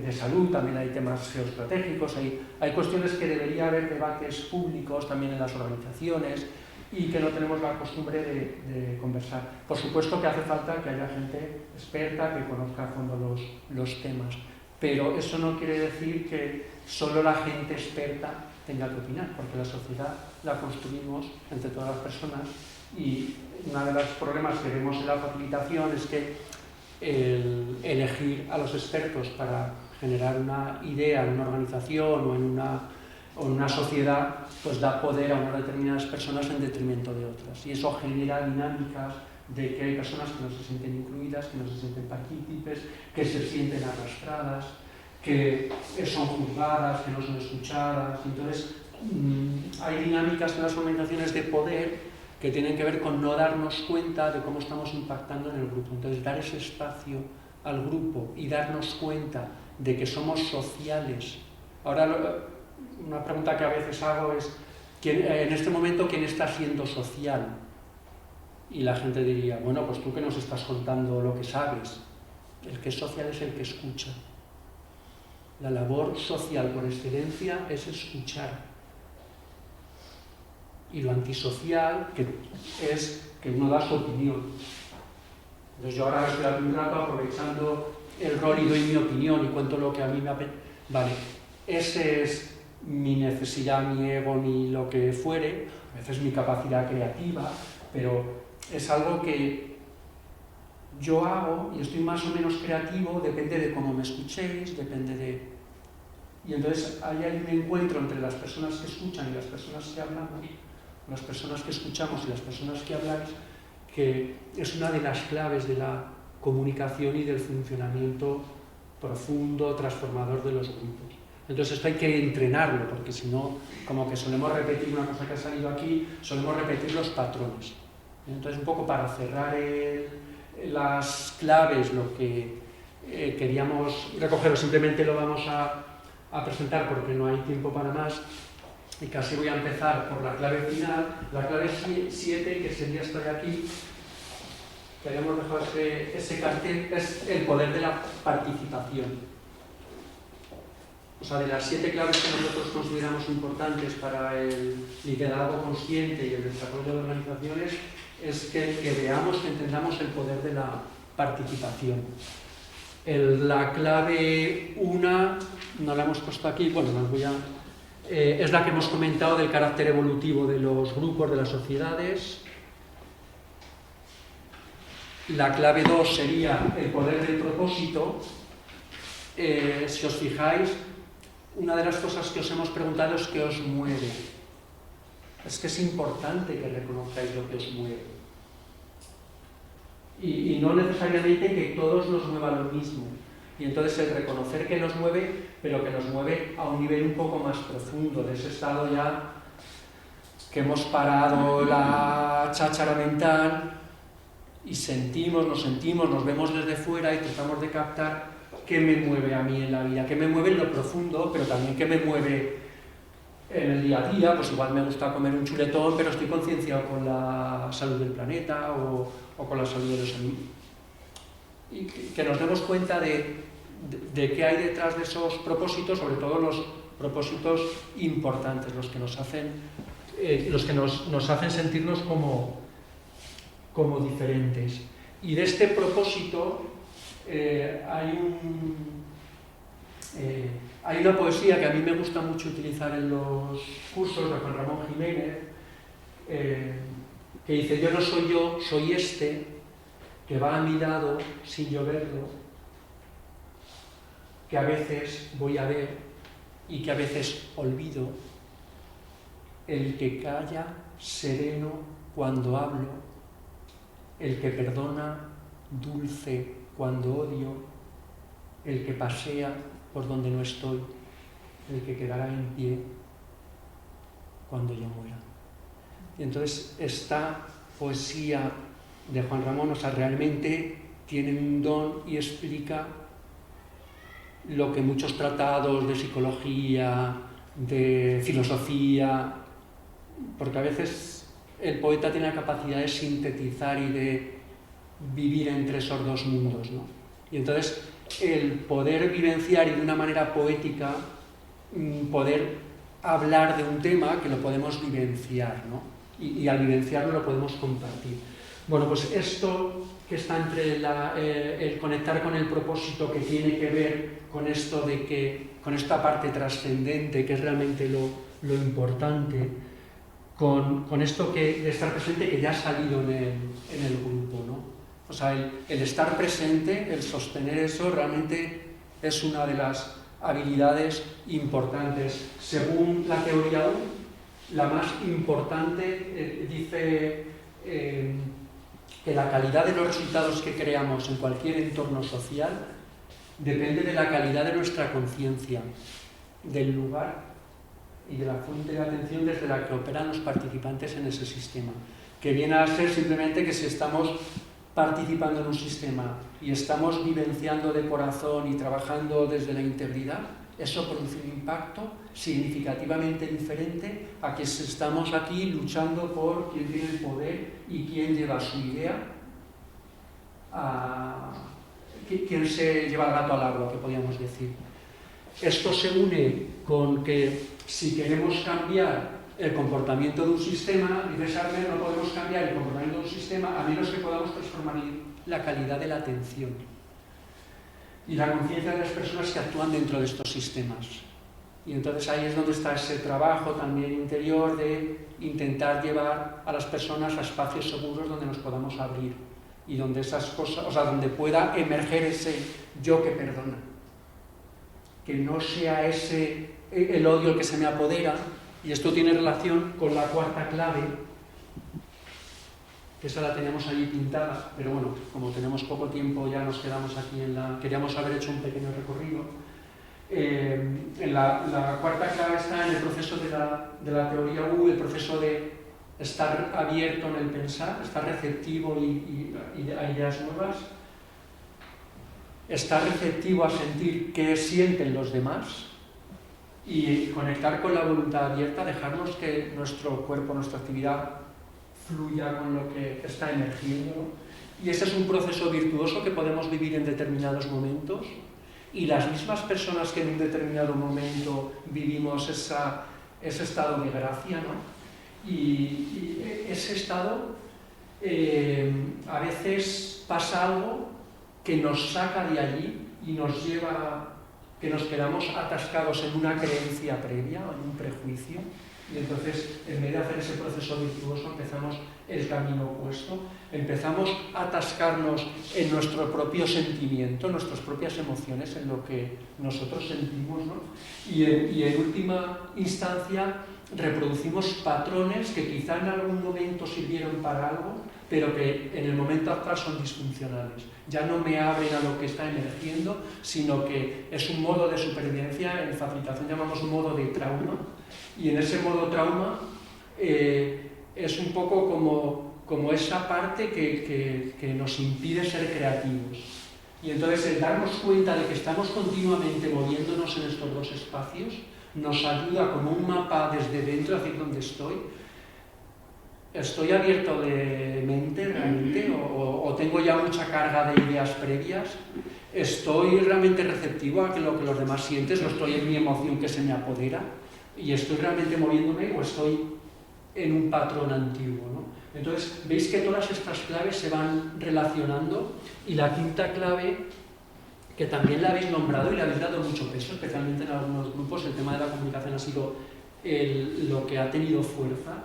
de salud, también hay temas geoestratégicos, hay cuestiones que debería haber debates públicos también en las organizaciones y que no tenemos la costumbre de conversar. Por supuesto que hace falta que haya gente experta que conozca a fondo los temas, pero eso no quiere decir que solo la gente experta tenga que opinar, porque la sociedad la construimos entre todas las personas y uno de los problemas que vemos en la facilitación es que el elegir a los expertos para generar una idea en una organización o en una sociedad, pues da poder a unas determinadas personas en detrimento de otras. Y eso genera dinámicas de que hay personas que no se sienten incluidas, que no se sienten partícipes, que se sienten arrastradas, que son juzgadas, que no son escuchadas. Entonces, hay dinámicas en las organizaciones de poder que tienen que ver con no darnos cuenta de cómo estamos impactando en el grupo. Entonces, dar ese espacio al grupo y darnos cuenta de que somos sociales. Ahora, una pregunta que a veces hago es, en este momento, ¿quién está siendo social? Y la gente diría, bueno, pues tú que nos estás contando lo que sabes. El que es social es el que escucha. La labor social por excelencia es escuchar. Y lo antisocial es que uno da su opinión. Entonces yo ahora estoy aquí un rato aprovechando el rol y doy mi opinión y cuento lo que a mí me apetece. Vale, ese es mi necesidad, mi ego, ni lo que fuere, a veces mi capacidad creativa, pero es algo que yo hago y estoy más o menos creativo, depende de cómo me escuchéis, depende de... Y entonces ahí hay un encuentro entre las personas que escuchan y las personas que hablamos, las personas que escuchamos y las personas que habláis, que es una de las claves de la comunicación y del funcionamiento profundo, transformador de los grupos. Entonces esto hay que entrenarlo, porque si no, como que solemos repetir una cosa que ha salido aquí, solemos repetir los patrones. Entonces un poco para cerrar las claves, lo que queríamos recoger, simplemente lo vamos a presentar porque no hay tiempo para más, y casi voy a empezar por la clave final, la clave 7, que sería esta de aquí, que habíamos dejado ese cartel, es el poder de la participación. O sea, de las 7 claves que nosotros consideramos importantes para el liderazgo consciente y el desarrollo de organizaciones, es que veamos, que entendamos el poder de la participación. La clave 1, no la hemos puesto aquí, bueno, las voy a... es la que hemos comentado del carácter evolutivo de los grupos, de las sociedades. La clave 2 sería el poder del propósito. Si os fijáis, una de las cosas que os hemos preguntado es qué os mueve. Es que es importante que reconozcáis lo que os mueve. Y no necesariamente que todos nos mueva lo mismo. Y entonces el reconocer que nos mueve, pero que nos mueve a un nivel un poco más profundo, de ese estado ya que hemos parado la cháchara mental y nos vemos desde fuera y tratamos de captar qué me mueve a mí en la vida, qué me mueve en lo profundo, pero también qué me mueve en el día a día, pues igual me gusta comer un chuletón, pero estoy concienciado con la salud del planeta o con la salud de los animales. Y que nos demos cuenta de qué hay detrás de esos propósitos, sobre todo los propósitos importantes, los que nos hacen, nos hacen sentirnos como diferentes. Y de este propósito hay una poesía que a mí me gusta mucho utilizar en los cursos de Juan Ramón Jiménez, que dice: yo no soy yo, soy este, que va a mi lado sin yo verlo, que a veces voy a ver y que a veces olvido, el que calla sereno cuando hablo, el que perdona dulce cuando odio, el que pasea por donde no estoy, el que quedará en pie cuando yo muera. Y entonces esta poesía de Juan Ramón, o sea, realmente tiene un don y explica lo que muchos tratados de psicología, de filosofía, porque a veces el poeta tiene la capacidad de sintetizar y de vivir entre esos dos mundos, ¿no? Y entonces el poder vivenciar y de una manera poética poder hablar de un tema que lo podemos vivenciar, ¿no? Y al vivenciarlo lo podemos compartir. Bueno, pues esto que está entre el conectar con el propósito, que tiene que ver con esto con esta parte trascendente, que es realmente lo importante, con esto de estar presente, que ya ha salido en el grupo, ¿no? O sea, el estar presente, el sostener eso, realmente es una de las habilidades importantes. Según la teoría U, la más importante dice que la calidad de los resultados que creamos en cualquier entorno social depende de la calidad de nuestra conciencia, del lugar y de la fuente de atención desde la que operan los participantes en ese sistema, que viene a ser simplemente que si estamos participando en un sistema y estamos vivenciando de corazón y trabajando desde la integridad, eso produce un impacto significativamente diferente a que si estamos aquí luchando por quién tiene el poder y quién lleva su idea, quién se lleva el gato al agua, que podríamos decir. Esto se une con que si queremos cambiar el comportamiento de un sistema, dice Sartre, no podemos cambiar el comportamiento de un sistema a menos que podamos transformar la calidad de la atención y la conciencia de las personas que actúan dentro de estos sistemas. Y entonces ahí es donde está ese trabajo también interior de intentar llevar a las personas a espacios seguros donde nos podamos abrir y donde esas cosas, o sea, donde pueda emerger ese yo que perdona, que no sea el odio el que se me apodera. Y esto tiene relación con la cuarta clave, que esa la teníamos allí pintada, pero bueno, como tenemos poco tiempo ya nos quedamos aquí queríamos haber hecho un pequeño recorrido. La cuarta clave está en el proceso de la teoría U, el proceso de estar abierto en el pensar, estar receptivo a ideas nuevas, estar receptivo a sentir qué sienten los demás, y conectar con la voluntad abierta, dejarnos que nuestro cuerpo, nuestra actividad fluya con lo que está emergiendo, ¿no? Y ese es un proceso virtuoso que podemos vivir en determinados momentos, y las mismas personas que en un determinado momento vivimos ese estado de gracia, ¿no? Y ese estado a veces pasa algo que nos saca de allí y nos lleva que nos quedamos atascados en una creencia previa o en un prejuicio, y entonces en vez de hacer ese proceso virtuoso empezamos el camino opuesto, empezamos a atascarnos en nuestro propio sentimiento, nuestras propias emociones, en lo que nosotros sentimos, ¿no? Y en última instancia reproducimos patrones que quizá en algún momento sirvieron para algo, pero que en el momento actual son disfuncionales. Ya no me abren a lo que está emergiendo, sino que es un modo de supervivencia, en facilitación llamamos un modo de trauma, y en ese modo trauma es un poco como esa parte que nos impide ser creativos. Y entonces el darnos cuenta de que estamos continuamente moviéndonos en estos dos espacios nos ayuda como un mapa desde dentro, es decir, dónde estoy abierto de mente realmente, o tengo ya mucha carga de ideas previas, estoy realmente receptivo a lo que los demás sienten, o estoy en mi emoción que se me apodera, y estoy realmente moviéndome, o estoy en un patrón antiguo, ¿no? Entonces, veis que todas estas claves se van relacionando, y la quinta clave, que también la habéis nombrado y le habéis dado mucho peso, especialmente en algunos grupos, el tema de la comunicación ha sido lo que ha tenido fuerza,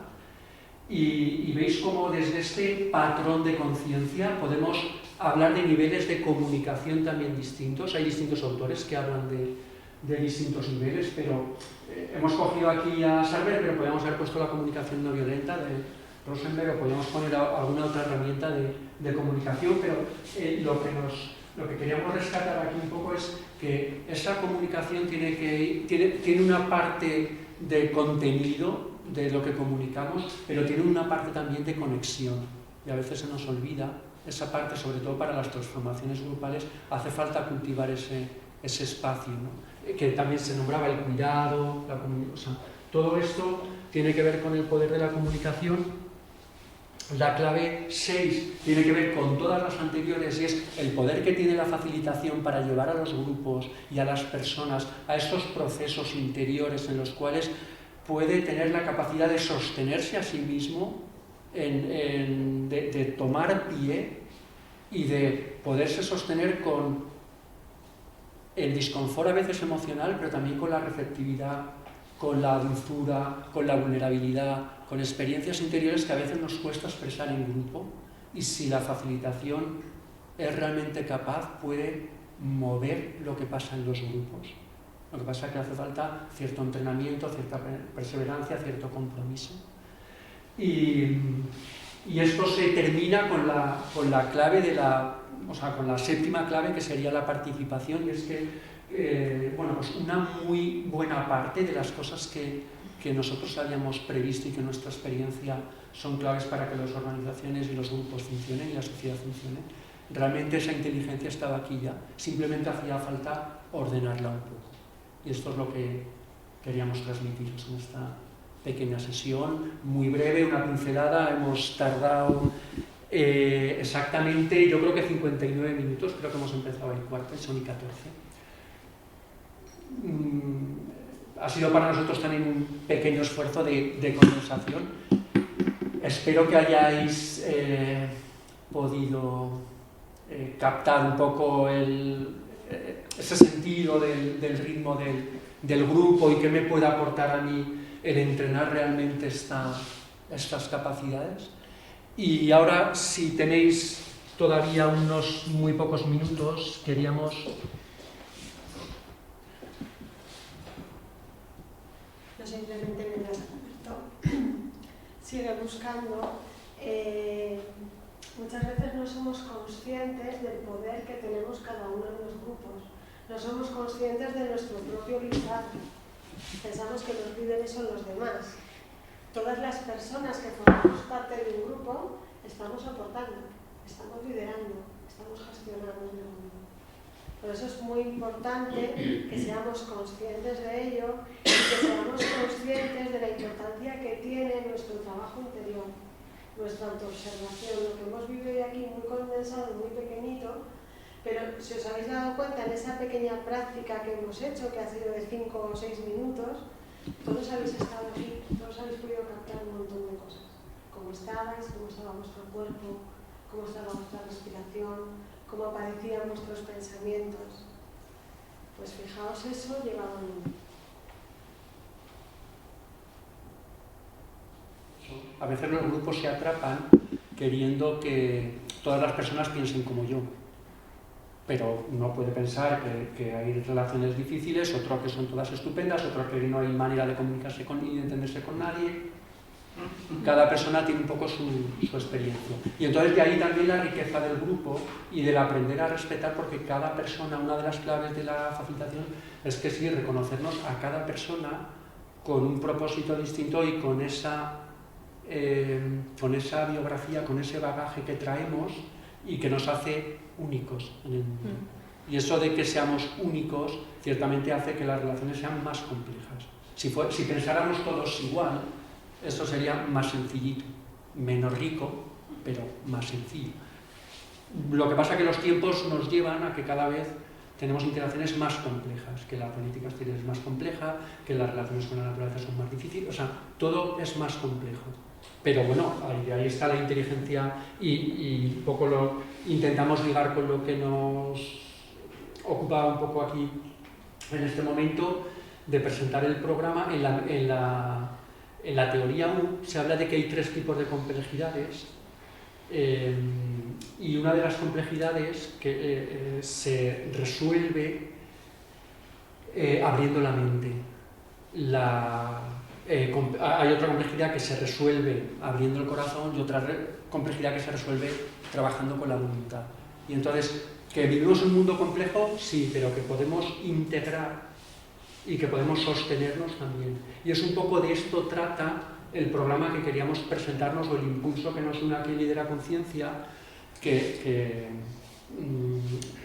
y veis cómo desde este patrón de conciencia podemos hablar de niveles de comunicación también distintos. Hay distintos autores que hablan de distintos niveles, pero hemos cogido aquí a Sarber, pero podríamos haber puesto la comunicación no violenta de Rosenberg, o podríamos poner alguna otra herramienta de comunicación, pero lo que queríamos rescatar aquí un poco es que esa comunicación tiene una parte de contenido de lo que comunicamos, pero tiene una parte también de conexión, y a veces se nos olvida esa parte, sobre todo para las transformaciones grupales. Hace falta cultivar ese espacio, ¿no? Que también se nombraba el cuidado, o sea, todo esto tiene que ver con el poder de la comunicación. La clave 6 tiene que ver con todas las anteriores, y es el poder que tiene la facilitación para llevar a los grupos y a las personas a estos procesos interiores en los cuales puede tener la capacidad de sostenerse a sí mismo, de tomar pie y de poderse sostener con el disconfort a veces emocional, pero también con la receptividad, con la dulzura, con la vulnerabilidad, con experiencias interiores que a veces nos cuesta expresar en grupo, y si la facilitación es realmente capaz, puede mover lo que pasa en los grupos. Lo que pasa es que hace falta cierto entrenamiento, cierta perseverancia, cierto compromiso. Y esto se termina con la clave con la séptima clave, que sería la participación, y es que pues una muy buena parte de las cosas que nosotros habíamos previsto y que en nuestra experiencia son claves para que las organizaciones y los grupos funcionen y la sociedad funcione, realmente esa inteligencia estaba aquí ya, simplemente hacía falta ordenarla un poco. Y esto es lo que queríamos transmitiros en esta pequeña sesión, muy breve, una pincelada. Hemos tardado exactamente, yo creo que 59 minutos, creo que hemos empezado el cuarto y son y 14. Ha sido para nosotros también un pequeño esfuerzo de condensación. Espero que hayáis podido captar un poco ese sentido del ritmo del grupo, y qué me puede aportar a mí el entrenar realmente estas capacidades. Y ahora, si tenéis todavía unos muy pocos minutos, queríamos... No, simplemente mientras sigue buscando, muchas veces no somos conscientes del poder que tenemos cada uno de los grupos. No somos conscientes de nuestro propio liderazgo. Pensamos que los líderes son los demás. Todas las personas que formamos parte de un grupo estamos soportando, estamos liderando, estamos gestionando el grupo. Por eso es muy importante que seamos conscientes de ello y que seamos conscientes de la importancia que tiene nuestro trabajo interior, nuestra autoobservación, lo que hemos vivido hoy aquí muy condensado, muy pequeñito, pero si os habéis dado cuenta en esa pequeña práctica que hemos hecho, que ha sido de 5 o 6 minutos, todos habéis estado aquí, todos habéis podido captar un montón de cosas. Cómo estabais, cómo estaba vuestro cuerpo, cómo estaba vuestra respiración, cómo aparecían vuestros pensamientos. Pues fijaos, eso llevaba un mundo. A veces los grupos se atrapan queriendo que todas las personas piensen como yo, pero uno puede pensar que hay relaciones difíciles, otro que son todas estupendas, otro que no hay manera de comunicarse y de entenderse con nadie. Cada persona tiene un poco su experiencia. Y entonces de ahí también la riqueza del grupo y del aprender a respetar, porque cada persona, una de las claves de la facilitación es que sí, reconocernos a cada persona con un propósito distinto y con esa biografía, con ese bagaje que traemos y que nos hace únicos en el mundo. Y eso de que seamos únicos ciertamente hace que las relaciones sean más complejas. Si pensáramos todos igual, eso sería más sencillito, menos rico, pero más sencillo. Lo que pasa es que los tiempos nos llevan a que cada vez tenemos interacciones más complejas, que la política exterior es más compleja, que las relaciones con la naturaleza son más difíciles, o sea, todo es más complejo. Pero bueno, ahí está la inteligencia y un poco lo intentamos ligar con lo que nos ocupa un poco aquí en este momento de presentar el programa. En la teoría U se habla de que hay 3 tipos de complejidades y una de las complejidades que se resuelve abriendo la mente. Hay otra complejidad que se resuelve abriendo el corazón y otra complejidad que se resuelve trabajando con la voluntad. Y entonces, que vivimos un mundo complejo, sí, pero que podemos integrar y que podemos sostenernos también. Y es un poco de esto trata el programa que queríamos presentarnos, o el impulso que nos une aquí en Lidera Conciencia, que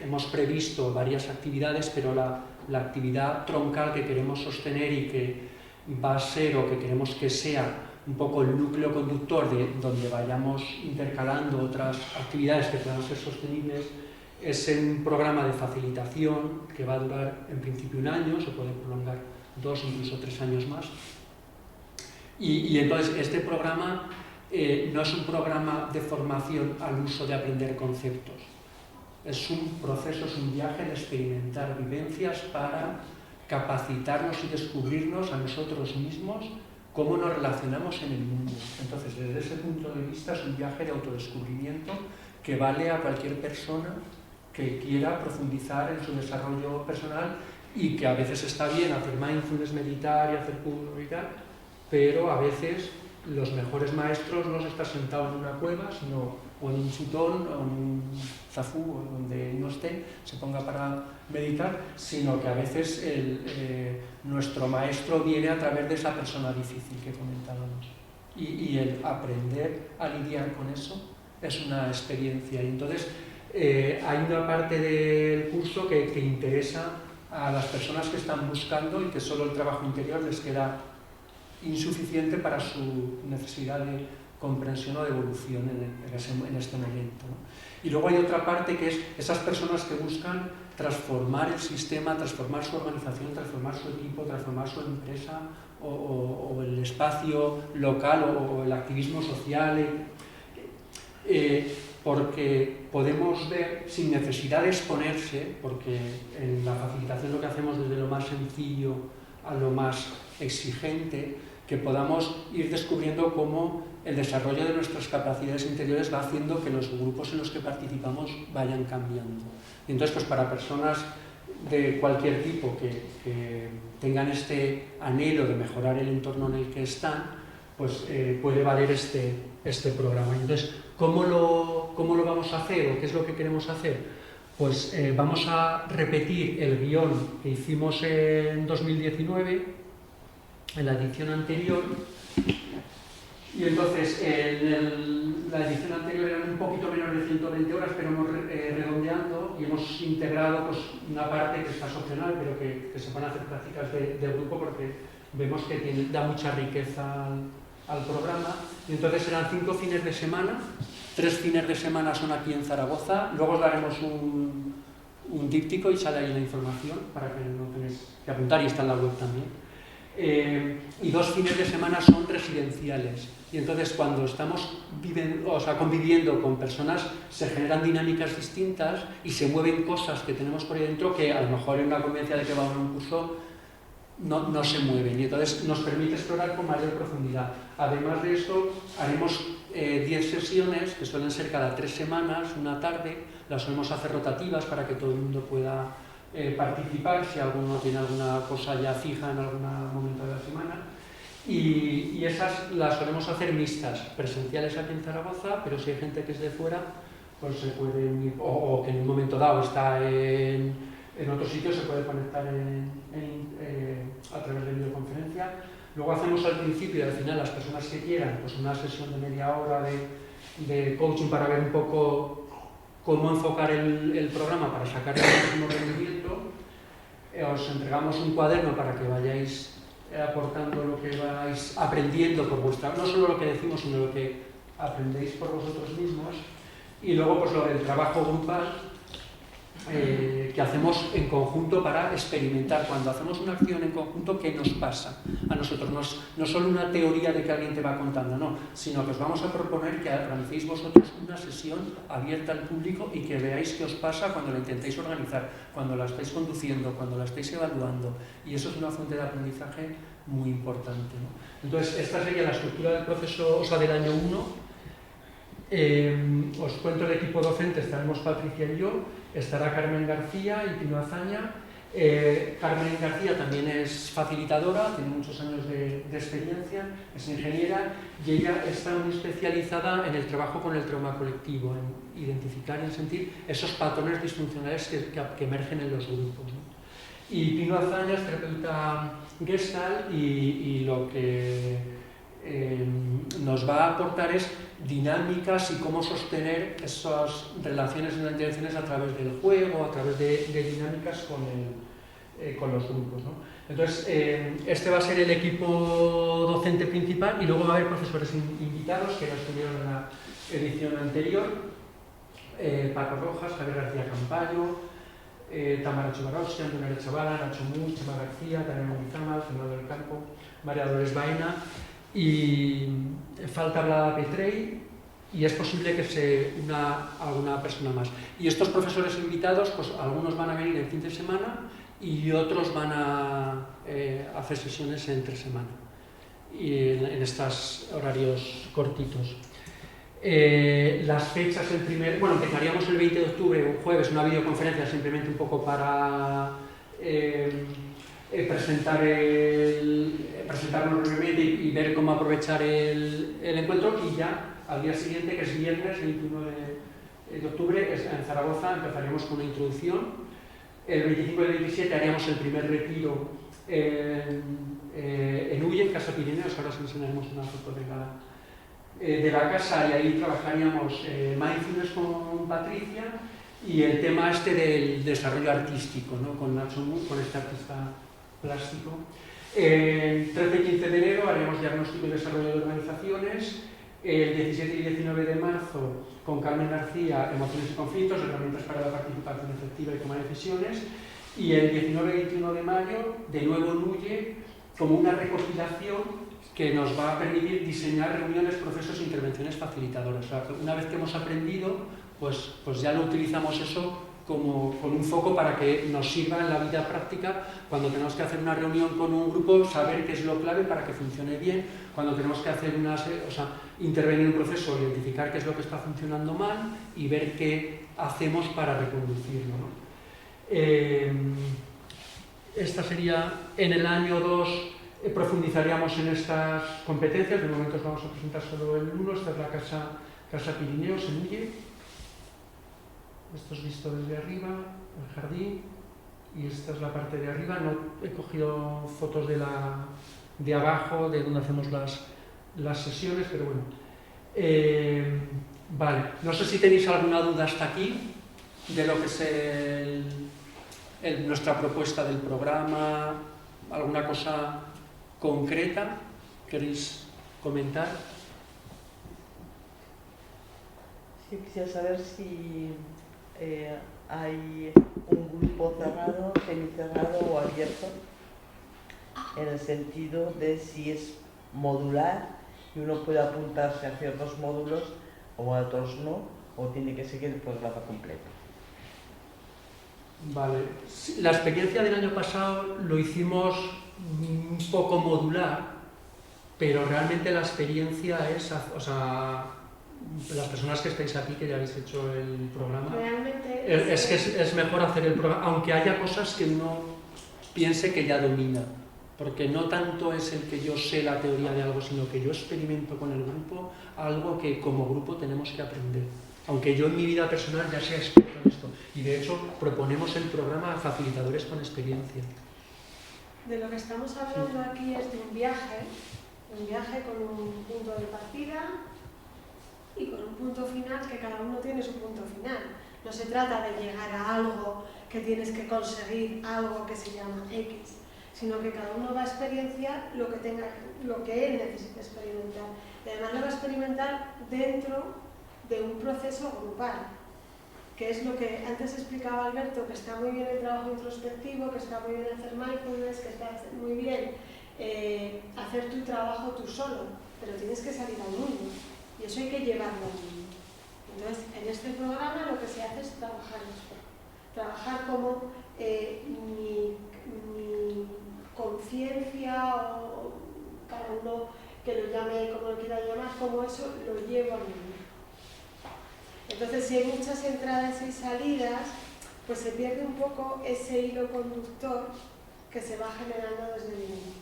hemos previsto varias actividades, pero la actividad troncal que queremos sostener y que va a ser, o que queremos que sea, un poco el núcleo conductor de donde vayamos intercalando otras actividades que puedan ser sostenibles, es un programa de facilitación que va a durar en principio 1 año, se puede prolongar 2, incluso 3 años más. Y entonces este programa no es un programa de formación al uso de aprender conceptos, es un proceso, es un viaje de experimentar vivencias para capacitarnos y descubrirnos a nosotros mismos cómo nos relacionamos en el mundo. Entonces, desde ese punto de vista es un viaje de autodescubrimiento que vale a cualquier persona que quiera profundizar en su desarrollo personal, y que a veces está bien hacer mindfulness, meditar y hacer curso y tal, pero a veces los mejores maestros no se están sentados en una cueva, sino o en un chutón o en un zafú, o donde no esté, se ponga para meditar, sino que a veces nuestro maestro viene a través de esa persona difícil que comentábamos. Y el aprender a lidiar con eso es una experiencia. Y entonces hay una parte del curso que interesa a las personas que están buscando y que solo el trabajo interior les queda insuficiente para su necesidad de comprensión o de evolución en este momento, ¿no? Y luego hay otra parte que es esas personas que buscan transformar el sistema, transformar su organización, transformar su equipo, transformar su empresa o el espacio local o el activismo social, porque podemos ver, sin necesidad de exponerse, porque en la facilitación lo que hacemos desde lo más sencillo a lo más exigente, que podamos ir descubriendo cómo el desarrollo de nuestras capacidades interiores va haciendo que los grupos en los que participamos vayan cambiando. Y entonces, pues para personas de cualquier tipo que tengan este anhelo de mejorar el entorno en el que están, pues puede valer este programa. Entonces, ¿cómo lo vamos a hacer o qué es lo que queremos hacer? Pues vamos a repetir el guión que hicimos en 2019, en la edición anterior, y entonces la edición anterior eran un poquito menos de 120 horas, pero hemos redondeando y hemos integrado pues, una parte que es más opcional, pero que se van a hacer prácticas de grupo, porque vemos que da mucha riqueza al programa. Y entonces serán 5 fines de semana, 3 fines de semana son aquí en Zaragoza, luego os daremos un díptico y sale ahí la información para que no tenéis que apuntar, y está en la web también. Y 2 fines de semana son residenciales, y entonces cuando estamos conviviendo con personas se generan dinámicas distintas y se mueven cosas que tenemos por ahí dentro que a lo mejor en una convivencia de que va a un curso no se mueven, y entonces nos permite explorar con mayor profundidad. Además de esto, haremos 10 sesiones que suelen ser cada 3 semanas, una tarde, las solemos hacer rotativas para que todo el mundo pueda participar, si alguno tiene alguna cosa ya fija en algún momento de la semana, y esas las solemos hacer mixtas, presenciales aquí en Zaragoza, pero si hay gente que es de fuera, pues se pueden ir, o que en un momento dado está en otro sitio, se puede conectar a través de videoconferencia. Luego hacemos al principio y al final, las personas que quieran, pues una sesión de media hora de coaching para ver un poco cómo enfocar el programa para sacar el máximo rendimiento. Os entregamos un cuaderno para que vayáis aportando lo que vais aprendiendo por vuestra, no solo lo que decimos, sino lo que aprendéis por vosotros mismos. Y luego pues lo del trabajo grupal que hacemos en conjunto para experimentar. Cuando hacemos una acción en conjunto, ¿qué nos pasa a nosotros? No solo una teoría de que alguien te va contando, no, sino que os vamos a proponer que realicéis vosotros una sesión abierta al público y que veáis qué os pasa cuando la intentéis organizar, cuando la estáis conduciendo, cuando la estáis evaluando. Y eso es una fuente de aprendizaje muy importante, ¿no? Entonces, esta sería la estructura del proceso, o sea, del año 1. Os cuento el equipo docente. Estaremos Patricia y yo, estará Carmen García y Pino Azaña. Carmen García también es facilitadora, tiene muchos años de experiencia, es ingeniera y ella está muy especializada en el trabajo con el trauma colectivo, en identificar y en sentir esos patrones disfuncionales que emergen en los grupos, ¿no? Y Pino Azaña es terapeuta Gestalt y lo que nos va a aportar es dinámicas y cómo sostener esas relaciones y interacciones a través del juego, a través de dinámicas con los grupos, ¿no? Entonces, este va a ser el equipo docente principal y luego va a haber profesores invitados que ya estuvieron en la edición anterior. Paco Rojas, Javier García Campayo, Tamara Chobarovsky, Antonio Chavala, Nacho Mus, Chema García, Daniel Mizama, Fernando del Campo, María Dolores Baena y falta Blada Petrey, y es posible que se una alguna persona más. Y estos profesores invitados, pues algunos van a venir el fin de semana y otros van a hacer sesiones entre semana y en estos horarios cortitos. Las fechas, empezaríamos el 20 de octubre, un jueves, una videoconferencia simplemente un poco para presentarnos brevemente y ver cómo aprovechar el encuentro, y ya al día siguiente, que es viernes 21 de octubre, en Zaragoza empezaríamos con una introducción. El 25 y el 27 haríamos el primer retiro en Ulle, en Casa Pirineos. Ahora os enseñaremos una foto de la casa, y ahí trabajaríamos mindfulness con Patricia y el tema del desarrollo artístico, ¿no? Con Nacho Mus, con este artista plástico. El 13 y 15 de enero haríamos diagnóstico y desarrollo de organizaciones. El 17 y 19 de marzo con Carmen García, emociones y conflictos, herramientas para la participación efectiva y toma de decisiones. Y el 19 y 21 de mayo, de nuevo en Ulle, como una recopilación que nos va a permitir diseñar reuniones, procesos e intervenciones facilitadoras. O sea, una vez que hemos aprendido, pues ya lo utilizamos eso con un foco para que nos sirva en la vida práctica. Cuando tenemos que hacer una reunión con un grupo, saber qué es lo clave para que funcione bien. Cuando tenemos que hacer intervenir en un proceso, identificar qué es lo que está funcionando mal y ver qué hacemos para reconducirlo, ¿no? Esta sería, en el año 2 profundizaríamos en estas competencias. De momento os vamos a presentar solo el 1. Esta es la Casa Pirineos en Ulle. Esto es visto desde arriba, el jardín, y esta es la parte de arriba. No he cogido fotos de abajo, de donde hacemos las sesiones, pero bueno. Vale, no sé si tenéis alguna duda hasta aquí de lo que es nuestra propuesta del programa, alguna cosa concreta queréis comentar. Sí, quisiera saber si hay un grupo cerrado, semicerrado o abierto, en el sentido de si es modular y uno puede apuntarse a ciertos módulos o a otros no, o tiene que seguir el programa completo. Vale, la experiencia del año pasado lo hicimos un poco modular, pero realmente la experiencia es, las personas que estáis aquí, que ya habéis hecho el programa, es que es mejor hacer el programa, aunque haya cosas que uno piense que ya domina, porque no tanto es el que yo sé la teoría de algo, sino que yo experimento con el grupo algo que como grupo tenemos que aprender. Aunque yo en mi vida personal ya sea experto en esto. Y de hecho proponemos el programa a facilitadores con experiencia. De lo que estamos hablando aquí es de un viaje con un punto de partida y con un punto final, que cada uno tiene su punto final. No se trata de llegar a algo que tienes que conseguir, algo que se llama X, sino que cada uno va a experienciar lo que él necesita experimentar. Y además lo va a experimentar dentro de un proceso grupal, que es lo que antes explicaba Alberto, que está muy bien el trabajo introspectivo, que está muy bien hacer mindfulness, que está muy bien hacer tu trabajo tú solo, pero tienes que salir al mundo y eso hay que llevarlo al mundo. Entonces, en este programa lo que se hace es trabajar eso, trabajar como mi conciencia, o cada uno que lo llame como lo quiera llamar, como eso lo llevo al mundo. Entonces, si hay muchas entradas y salidas, pues se pierde un poco ese hilo conductor que se va generando desde el inicio.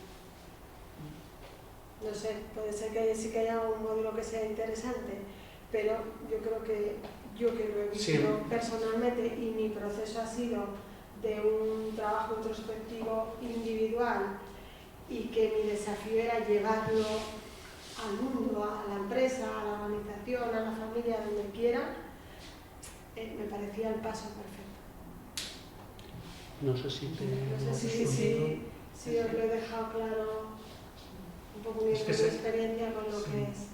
No sé, puede ser que sí que haya un módulo que sea interesante, pero yo creo que yo que lo he visto personalmente y mi proceso ha sido de un trabajo introspectivo individual y que mi desafío era llevarlo al mundo, a la empresa, a la organización, a la familia, donde quiera, me parecía el paso perfecto. No sé si si os lo he dejado claro un poco mi experiencia con lo que es.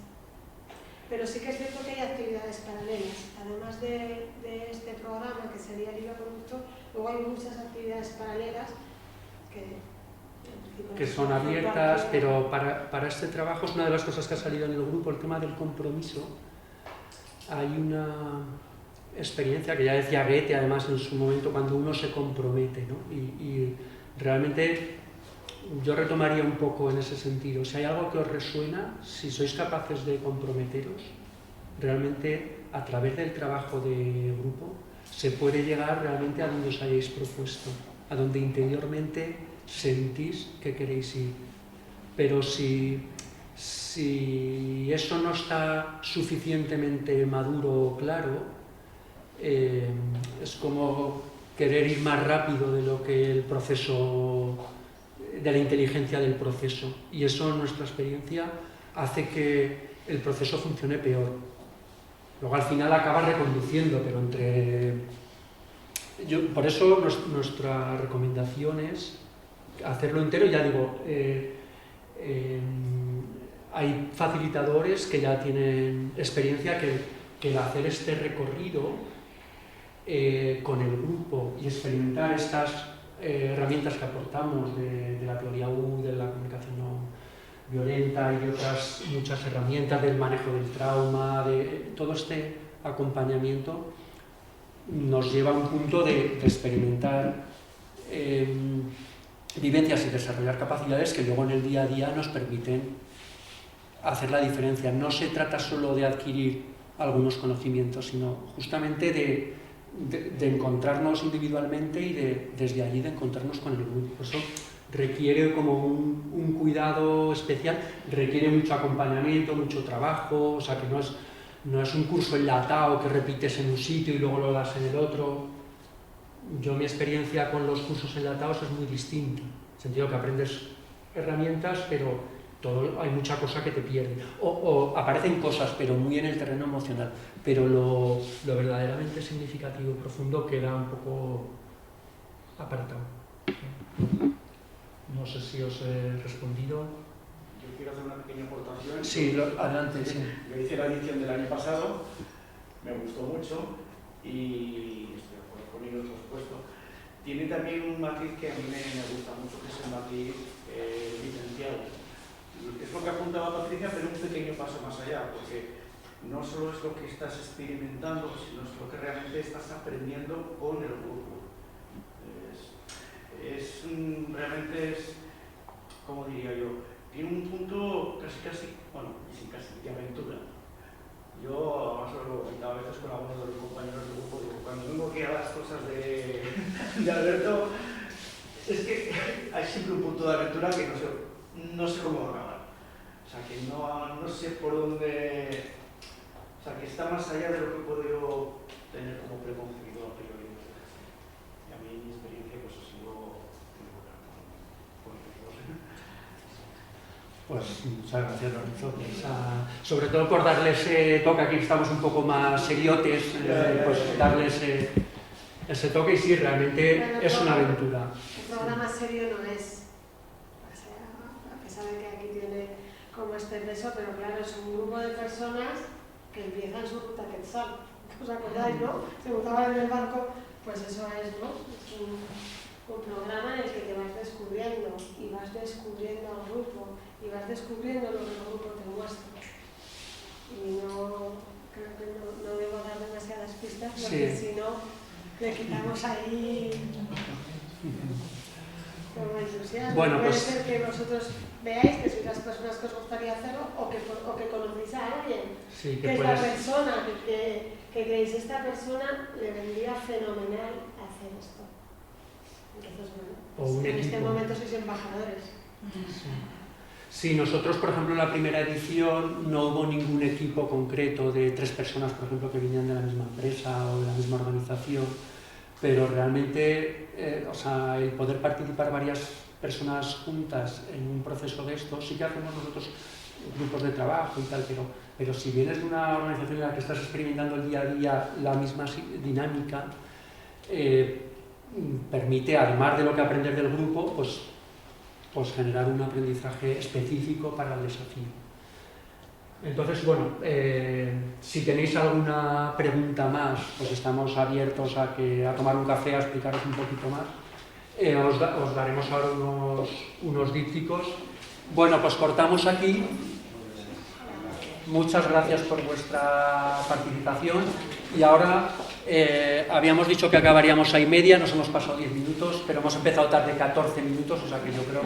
Pero sí que es cierto que hay actividades paralelas. Además de este programa, que sería el hilo conductor, luego hay muchas actividades paralelas que son abiertas, pero para este trabajo es una de las cosas que ha salido en el grupo, el tema del compromiso. Hay una experiencia que ya decía Goethe, además, en su momento, cuando uno se compromete, ¿no? Y realmente yo retomaría un poco en ese sentido. Si hay algo que os resuena, si sois capaces de comprometeros, realmente a través del trabajo de grupo se puede llegar realmente a donde os hayáis propuesto, a donde interiormente sentís que queréis ir. Pero si eso no está suficientemente maduro o claro, es como querer ir más rápido de lo que el proceso, de la inteligencia del proceso, y eso en nuestra experiencia hace que el proceso funcione peor. Luego al final acaba reconduciendo, pero por eso nuestra recomendación es hacerlo entero. Ya digo, hay facilitadores que ya tienen experiencia que el hacer este recorrido con el grupo y experimentar estas herramientas que aportamos de la teoría U, de la comunicación no violenta y de otras muchas herramientas del manejo del trauma, de todo este acompañamiento, nos lleva a un punto de experimentar vivencias y desarrollar capacidades que luego en el día a día nos permiten hacer la diferencia. No se trata solo de adquirir algunos conocimientos, sino justamente de encontrarnos individualmente y desde allí de encontrarnos con el grupo. Por eso requiere como un cuidado especial, requiere mucho acompañamiento, mucho trabajo, o sea que no es un curso enlatado que repites en un sitio y luego lo das en el otro. Mi experiencia con los cursos enlatados es muy distinta, en el sentido que aprendes herramientas, pero hay mucha cosa que te pierde. O aparecen cosas, pero muy en el terreno emocional. Pero lo verdaderamente significativo y profundo queda un poco apartado. No sé si os he respondido. Yo quiero hacer una pequeña aportación. Sí, adelante. Sí. Yo hice la edición del año pasado, me gustó mucho y estoy de acuerdo con ellos, por supuesto. Tiene también un matiz que a mí me gusta mucho, que es el matiz vivencial. Es lo que apuntaba Patricia, pero un pequeño paso más allá, porque no solo es lo que estás experimentando, sino es lo que realmente estás aprendiendo con el grupo. Realmente es, como diría yo, tiene un punto casi, de aventura. Yo, además, lo comentaba a veces con algunos de los compañeros del grupo, digo, cuando vengo aquí a las cosas de Alberto, es que hay siempre un punto de aventura que no sé cómo va a acabar. O sea, que no sé por dónde... O sea, que está más allá de lo que puedo yo tener como preconcebido a priori. Y a mí mi experiencia pues ha sido muy buena con ellos. Pues muchas gracias, Lorenzo. Sobre todo por darle ese toque, aquí estamos un poco más seriotes, pues darle ese toque y sí, realmente es una aventura. El programa serio no es, o sea, a pesar de que aquí tiene como este peso, pero claro, es un grupo de personas que empiezan su ruta Quetzal. ¿Os acordáis, no? Se montaban en el barco, pues eso es, ¿no? Es un programa en el que te vas descubriendo y vas descubriendo al grupo y vas descubriendo lo que el grupo te muestra. Y no, creo que no debo dar demasiadas pistas porque Sí. si no le quitamos ahí como entusiasmo. Bueno, puede pues ser que vosotros veáis que sois las personas que os gustaría hacerlo o que conocéis a alguien sí, que es la persona que creéis, esta persona le vendría fenomenal hacer esto. Entonces, O bueno, un en este equipo. momento sois embajadores. Sí, nosotros, por ejemplo, en la primera edición no hubo ningún equipo concreto de 3 personas, por ejemplo, que vinieran de la misma empresa o de la misma organización, pero realmente, o sea, el poder participar varias personas juntas en un proceso de esto, sí que hacemos nosotros grupos de trabajo y tal, pero si vienes de una organización en la que estás experimentando el día a día la misma dinámica, permite, además de lo que aprender del grupo, pues generar un aprendizaje específico para el desafío. Entonces, bueno, si tenéis alguna pregunta más, pues estamos abiertos a tomar un café, a explicaros un poquito más. Os daremos ahora unos dípticos. Bueno, pues cortamos aquí. Muchas gracias por vuestra participación y ahora habíamos dicho que acabaríamos a 1:30, nos hemos pasado 10 minutos, pero hemos empezado tarde 14 minutos, o sea que yo creo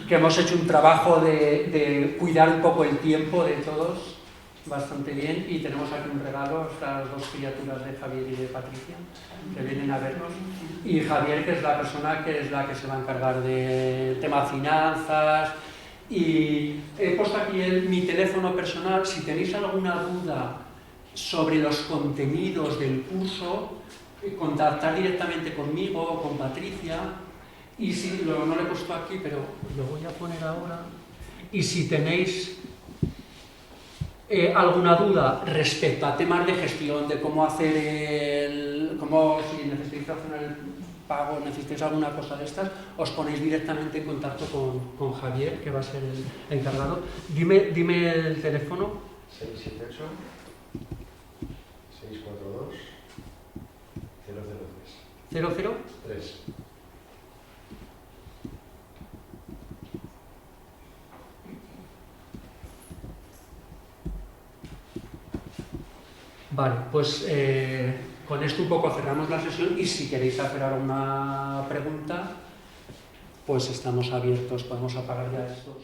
que hemos hecho un trabajo de cuidar un poco el tiempo de todos bastante bien y tenemos aquí un regalo, estas 2 criaturas de Javier y de Patricia que vienen a vernos y Javier, que es la persona que se va a encargar del tema finanzas. Y he puesto aquí mi teléfono personal, si tenéis alguna duda sobre los contenidos del curso, contactar directamente conmigo o con Patricia, y si no lo he puesto aquí, pero lo voy a poner ahora, y si tenéis alguna duda respecto a temas de gestión, de cómo hacer si necesitáis hacer el pago, necesitáis alguna cosa de estas, os ponéis directamente en contacto con Javier, que va a ser el encargado. Dime el teléfono. 678 642 003. 003. Vale, pues con esto un poco cerramos la sesión y si queréis hacer alguna pregunta, pues estamos abiertos, podemos apagar ya esto.